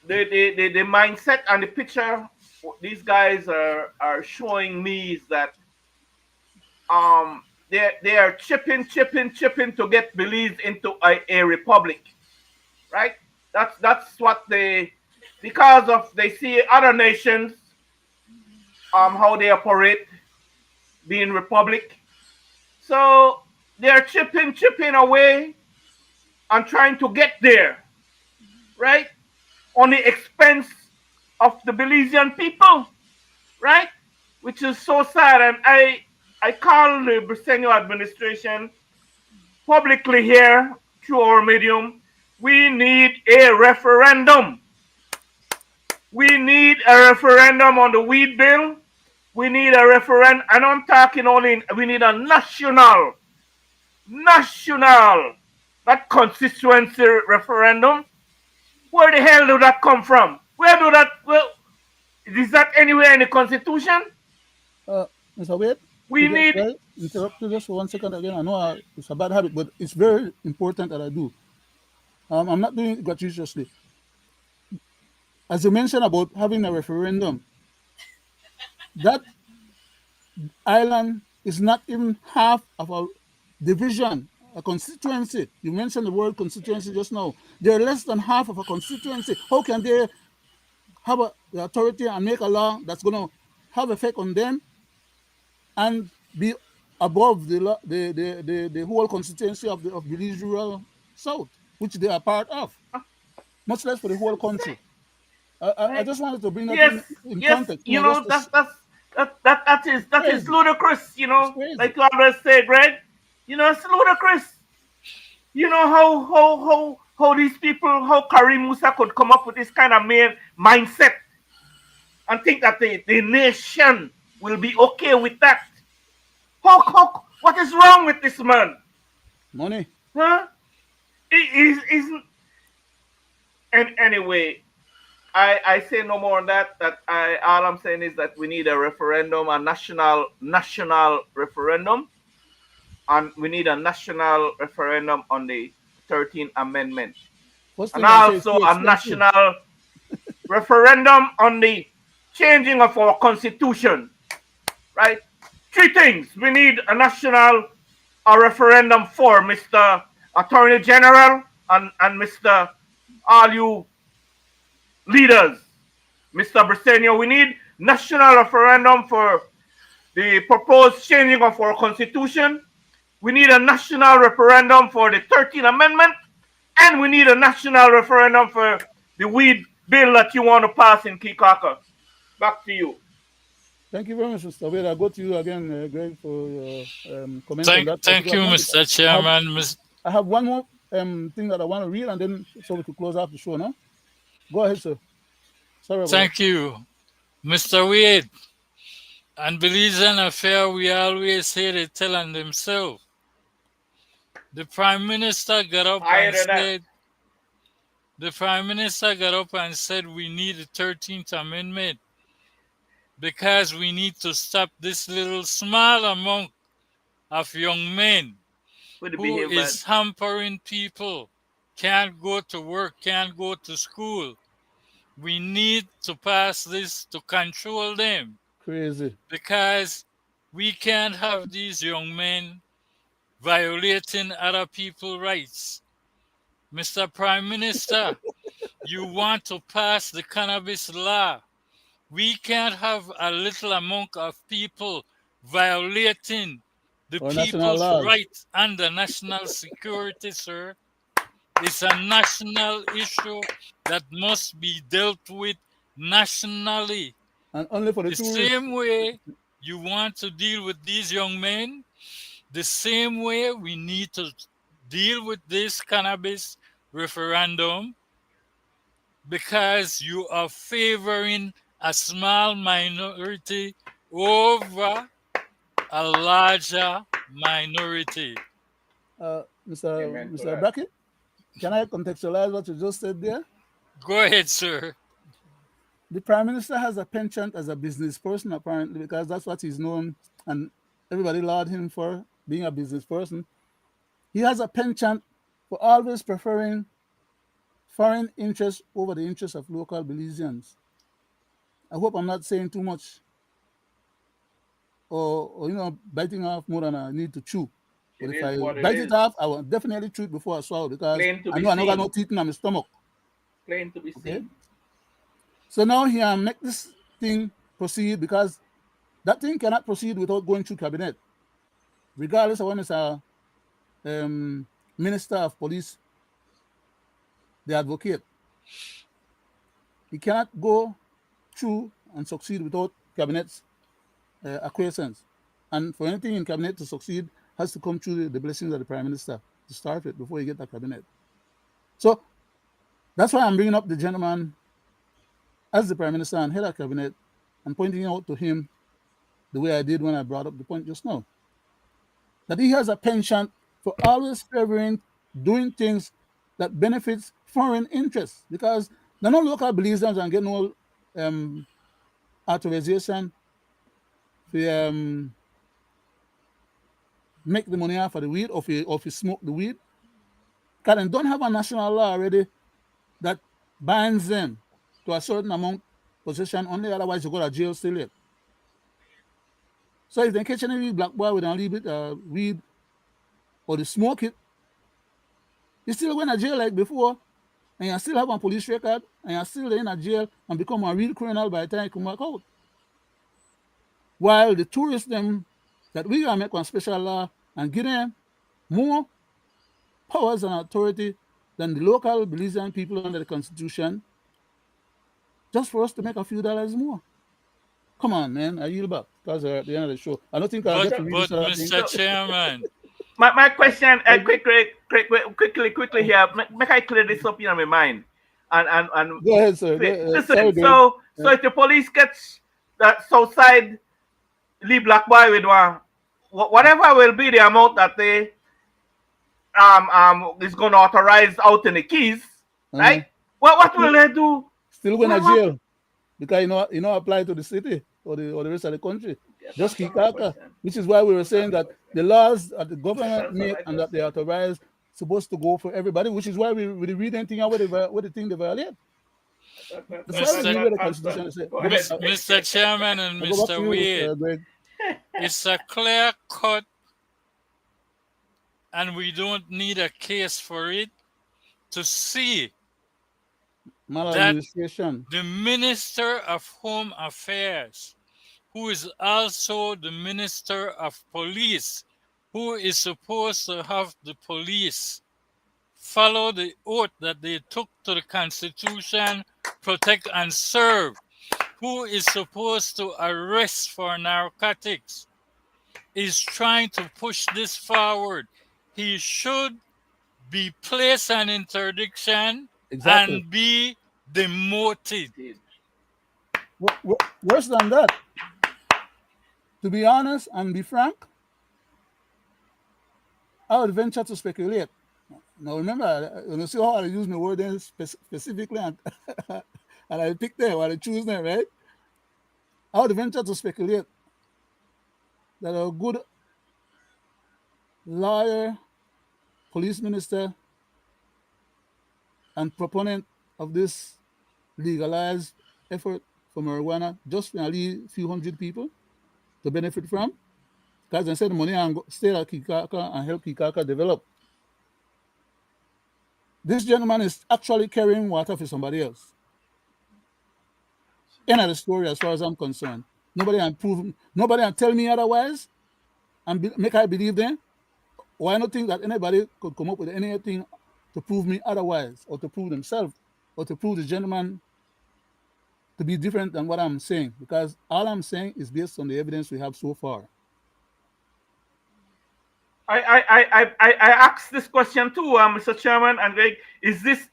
the mindset and the picture these guys are showing me is that they are chipping to get Belize into a republic, right? That's what because of they see other nations how they operate, being republic. So they're chipping away and trying to get there, right? On the expense of the Belizean people, right? Which is so sad. And I call the Briceño administration publicly here through our medium. We need a referendum. We need a referendum on the weed bill. We need a referendum, and I'm talking only, we need a national, that constituency referendum. Where the hell do that come from? Where do that, well, is that anywhere in the Constitution? Mr. Wade, We need. interrupt you just for 1 second again. I know it's a bad habit, but it's very important that I do. I'm not doing it gratuitously. As you mentioned about having a referendum, that island is not even half of a division, a constituency. You mentioned the word constituency just now. They're less than half of a constituency. How can they have the authority and make a law that's going to have effect on them and be above the whole constituency of Belize Rural South, which they are part of, much less for the whole country? I just wanted to bring that in context. That is ludicrous. Like you always say, Greg. It's ludicrous. You know how these people, how Karim Musa could come up with this kind of mindset and think that the nation will be okay with that. What is wrong with this man? Money. Huh? Isn't. And anyway, I say no more on that. All I'm saying is that we need a referendum, a national referendum, and we need a national referendum on the 13th Amendment, and also a national referendum on the changing of our constitution. Right? 3 things we need: a referendum for, Mr. Attorney General and Mr. all you leaders, Mr. Briceño. We need national referendum for the proposed changing of our constitution. We need a national referendum for the 13th Amendment, and we need a national referendum for the weed bill that you want to pass in Kikaka. Back to you. Thank you very much, Mr. Wade. I'll go to you again, Greg, for your comment on that. Thank you, Mr. Chairman. I have one more thing that I want to read, and then so we could close off the show now. Go ahead, sir. Sorry about Thank you, Mr. Wade. And Belizean affair, we always hear they telling themselves. The Prime Minister got up and said we need the 13th Amendment because we need to stop this little small amount of young men who is hampering people, can't go to work, can't go to school. We need to pass this to control them. Crazy. Because We can't have these young men violating other people's rights. Mr. Prime Minister, you want to pass the cannabis law. We can't have a little amount of people violating the or national people's laws. rights under national security, sir. It's a national issue that must be dealt with nationally. And only for the The tourists. same way you want to deal with these young men, the same way we need to deal with this cannabis referendum, because you are favoring a small minority over a larger minority. Mr. Amen to Mr. that. Brackett, can I contextualize what you just said there? Go ahead, sir. The Prime Minister has a penchant as a business person, apparently, because that's what he's known, and everybody laud him for being a business person. He has a penchant for always preferring foreign interests over the interests of local Belizeans. I hope I'm not saying too much or biting off more than I need to chew. But It if is I what it bite it is. off, I will definitely chew it before I swallow because Plain to I be know I don't got no seen. teeth in my stomach. Plain to be Okay. seen. So now here make this thing proceed because that thing cannot proceed without going through cabinet, regardless of when it's a minister of police, the advocate. He cannot go through and succeed without cabinet's acquiescence. And for anything in cabinet to succeed, has to come through the blessings of the prime minister to start with before you get the cabinet. So that's why I'm bringing up the gentleman as the prime minister and head of cabinet and pointing out to him the way I did when I brought up the point just now, that he has a penchant for always favoring doing things that benefits foreign interests because they're not local Belizeans and get no authorization to make the money off of the weed or if you smoke the weed. Because they don't have a national law already that binds them to a certain amount possession only, otherwise you go to jail still yet. So if they catch any black boy with a little bit weed or they smoke it, you still going to jail like before, and you still have a police record, and you're still in a jail and become a real criminal by the time you come back out. While the tourists them that we gonna make one special law and give them more powers and authority than the local Belizean people under the constitution, just for us to make a few dollars more. Come on, man, I yield back because we're at the end of the show. I don't think I'll But get to read this other thing. Mr. Chairman, My question, quickly here, make I clear this up in my mind. And Go ahead, sir. listen, Sorry, Greg. so if the police gets that south side Lee Black Boy with one, whatever will be the amount that they is gonna authorize out in the keys, right? What will they do? Still going to jail because you know apply to the city or the rest of the country. Just Kikaka, which is why we were saying that the laws that the government make and that they authorize supposed to go for everybody, which is why we read anything out what the thing they violate. That's why we read what the Constitution says. Mr. Chairman and Mr. Wade, it's a clear cut, and we don't need a case for it to see that the Minister of Home Affairs, who is also the Minister of Police, who is supposed to have the police follow the oath that they took to the Constitution, protect and serve, who is supposed to arrest for narcotics, is trying to push this forward. He should be placed on interdiction and be demoted. Worse than that, to be honest and be frank, I would venture to speculate. Now remember, you see how I use my word then specifically and, and I pick them while I choose them, right? I would venture to speculate that a good lawyer, police minister, and proponent of this legalized effort for marijuana just for a few hundred people to benefit from because they said the money and stay at Kikaka and help Kikaka develop. This gentleman is actually carrying water for somebody else. End of the story, as far as I'm concerned. Nobody can prove, nobody can tell me otherwise, and make I believe them. Or I don't think that anybody could come up with anything to prove me otherwise, or to prove themselves, or to prove the gentleman to be different than what I'm saying. Because all I'm saying is based on the evidence we have so far. I asked this question too, Mr. Chairman and Greg. Is this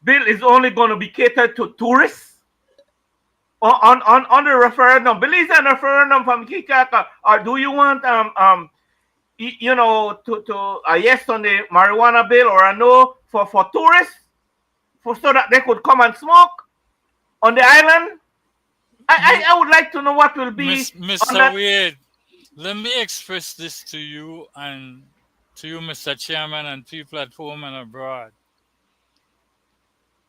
bill is only going to be catered to tourists on the referendum? Belizean referendum from Kikaka, or do you want to a yes on the marijuana bill or a no for tourists, so that they could come and smoke on the island? I would like to know what will be Mr. Wade. Let me express this to you and to you, Mr. Chairman, and people at home and abroad.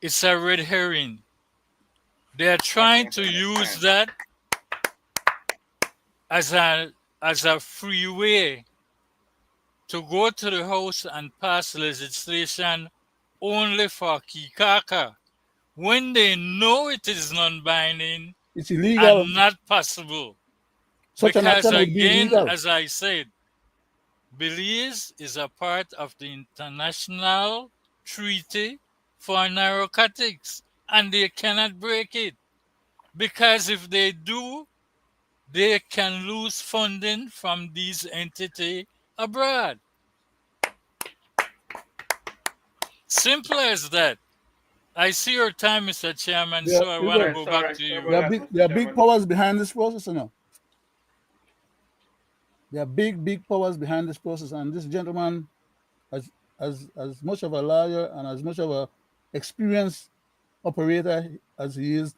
It's a red herring. They're trying to use that as a free way to go to the House and pass legislation only for Kikaka, when they know it is non-binding, it's illegal and not possible. Such an Because action would be again, illegal. as I said, Belize is a part of the International Treaty for Narcotics, and they cannot break it. Because if they do, they can lose funding from these entities abroad. Simple as that. I see your time, Mr. Chairman, so I want to go back to you. There are big powers behind this process, or no? There are big powers behind this process, and this gentleman, as much of a lawyer and as much of a experienced operator as he is,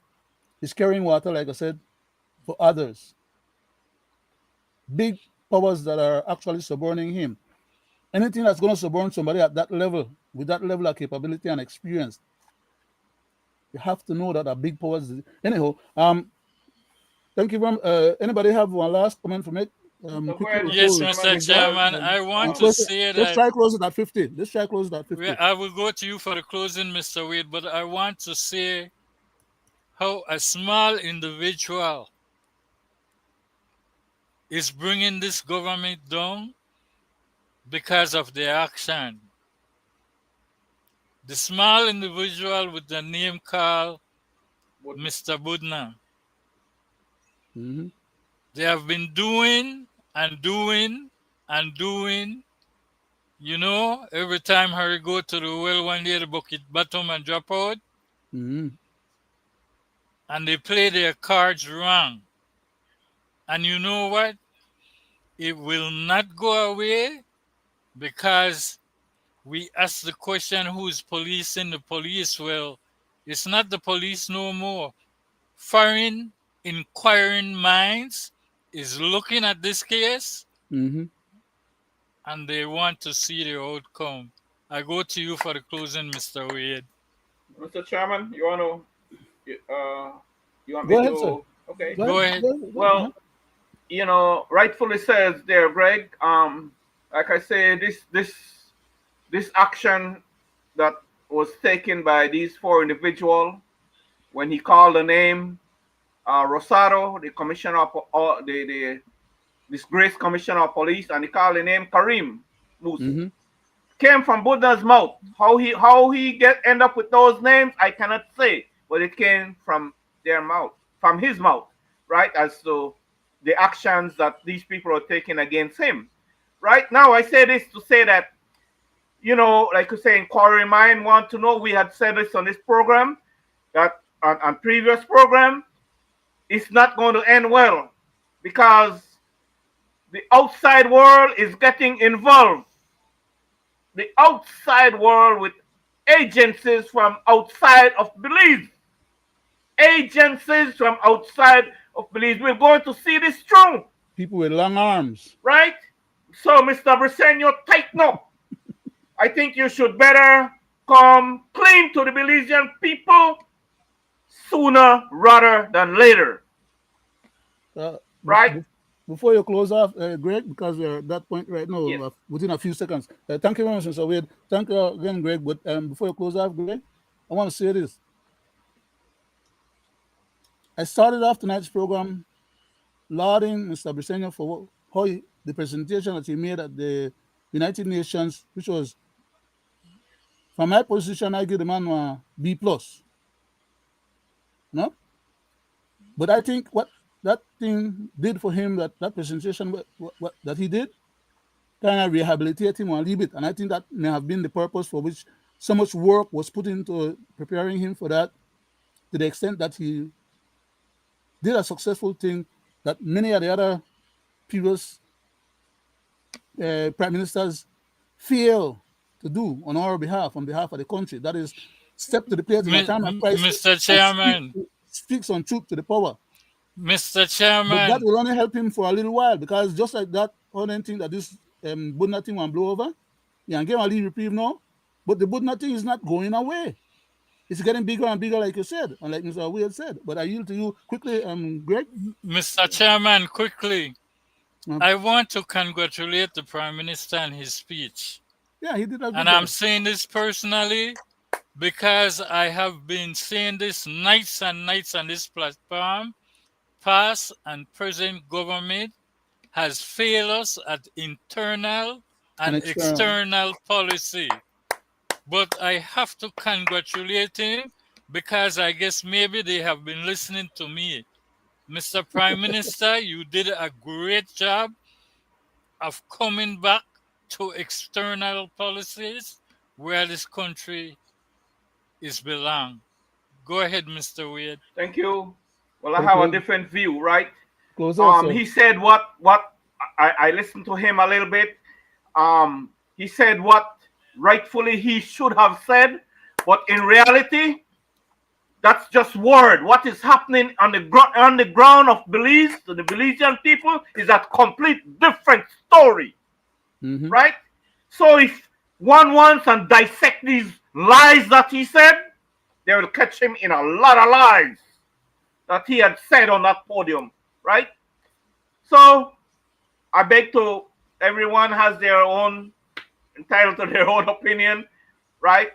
he's carrying water, like I said, for others. Big powers that are actually suborning him. Anything that's going to suborn somebody at that level, with that level of capability and experience, you have to know that are big powers. Anyhow, thank you very much. Anybody have one last comment for me? Yes, Mr. Chairman, I want to say that... Let's try close it at 50. Let's try close it at 50. I will go to you for the closing, Mr. Wade, but I want to say how a small individual is bringing this government down because of their action. The small individual with the name called Mr. Budna. Mm-hmm. They have been doing and doing and doing. You know, every time Harry go to the well one day, the bucket bottom and drop out. Mm-hmm. And they play their cards wrong. And you know what? It will not go away, because we ask the question, who's policing the police? Well, it's not the police no more. Foreign inquiring minds is looking at this case, mm-hmm, and they want to see the outcome. I go to you for the closing, Mr. Wade. Mr. Chairman, you want Go me ahead, to? sir. Okay. Go ahead. Well, you know, rightfully says there, Greg. Like I say, this action that was taken by these four individuals, when he called the name Rosado, the commissioner of the disgraced commissioner of police, and he called the name Karim Musa, mm-hmm, came from Buddha's mouth. How he end up with those names, I cannot say, but it came from their mouth, from his mouth, right? As to the actions that these people are taking against him. Right now, I say this to say that, you know, like you say, inquiry mind want to know. We had said this on this program, that on previous program, it's not going to end well, because the outside world is getting involved. The outside world with agencies from outside of Belize. Agencies from outside of Belize. We're going to see this through. People with long arms. Right? So, Mr. Briseño, tighten up. I think you should better come clean to the Belizean people sooner rather than later. Right? before you close off, Greg, because we're at that point right now, Yes. within a few seconds. Thank you very much, Mr. Wade. Thank you again, Greg. But before you close off, Greg, I want to say this. I started off tonight's program lauding Mr. Briceño for the presentation that he made at the United Nations, which was, from my position, I give the man a B plus. No? But I think what that thing did for him, that presentation what that he did, kind of rehabilitate him a little bit. And I think that may have been the purpose for which so much work was put into preparing him for that, to the extent that he did a successful thing that many of the other previous prime ministers fail to do on our behalf, on behalf of the country. That is, step to the plate in a time of crisis. Mr. Chairman. Speaks on truth to the power. Mr. Chairman. But that will only help him for a little while, because just like that other thing that this Budna thing will blow over, yeah, and give a little reprieve now, but the Budna thing is not going away. It's getting bigger and bigger, like you said, and like Mr. Wade said. But I yield to you quickly, Greg. Mr. Chairman, quickly. I want to congratulate the Prime Minister on his speech. Yeah, he did a good And job. I'm saying this personally because I have been saying this nights and nights on this platform. Past and present government has failed us at internal and external policy. But I have to congratulate him because I guess maybe they have been listening to me. Mr. Prime Minister, you did a great job of coming back to external policies where this country is belong. Go ahead, Mr. Wade. Thank you. Well, I have a different view, right? He said what I listened to him a little bit. He said what rightfully he should have said, but in reality, that's just word. What is happening on the ground of Belize to the Belizean people is a complete different story, right? So if one wants and dissect these lies that he said, they will catch him in a lot of lies that he had said on that podium, right? So I beg to, everyone has their own, entitled to their own opinion, right?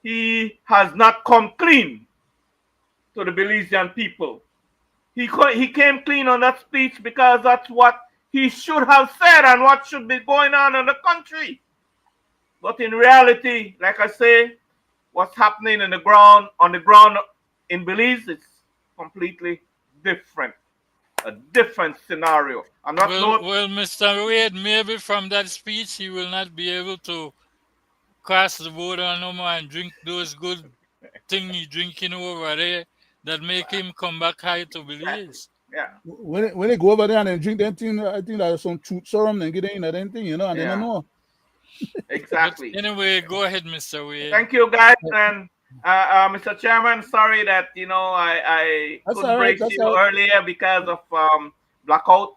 He has not come clean to the Belizean people. He came clean on that speech because that's what he should have said and what should be going on in the country. But in reality, like I say, what's happening on the ground in Belize is completely different. A different scenario. Well, Mr. Wade, maybe from that speech he will not be able to cross the border no more and drink those good things he's drinking over there that make him come back high to Belize. Yeah. When they go over there and they drink that thing, I think there's some truth serum and get in that thing, and they don't know. Exactly. But anyway, go ahead, Mr. Wade. Thank you, guys, and Mr. Chairman, sorry that I couldn't break you earlier because of blackout.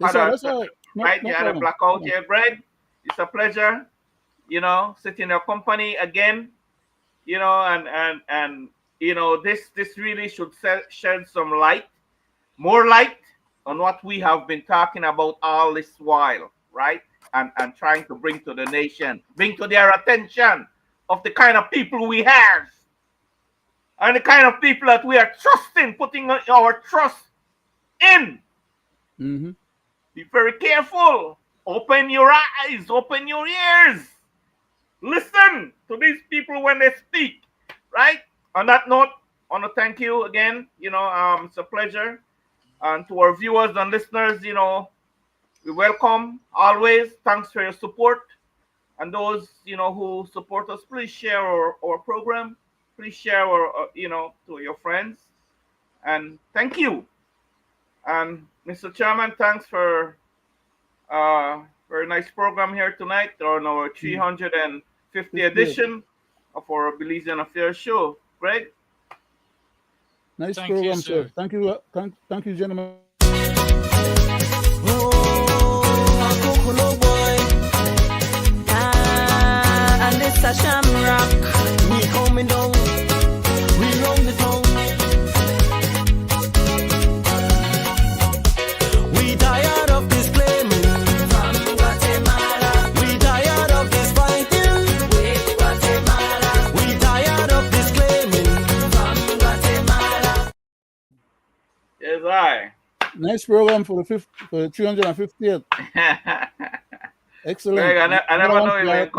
Right, you had a blackout here, Greg. It's a pleasure, sit in your company again, and this really should shed some light, more light on what we have been talking about all this while, right? And trying to bring to the nation, bring to their attention of the kind of people we have and the kind of people that we are trusting, putting our trust in. Be very careful. Open your eyes, open your ears. Listen to these people when they speak, right? On that note, I want to thank you again. It's a pleasure. And to our viewers and listeners, we welcome always. Thanks for your support. And those, who support us, please share our program. Please share to your friends. And thank you. And Mr. Chairman, thanks for very nice program here tonight on our 350 edition of our Belizean Affairs show. Greg? Nice program, sir. Thank you. Thank you, gentlemen. And this a shamrock. We coming down. We run the town. We tired of Nice program for the 350th. Excellent. Greg, I never know you were in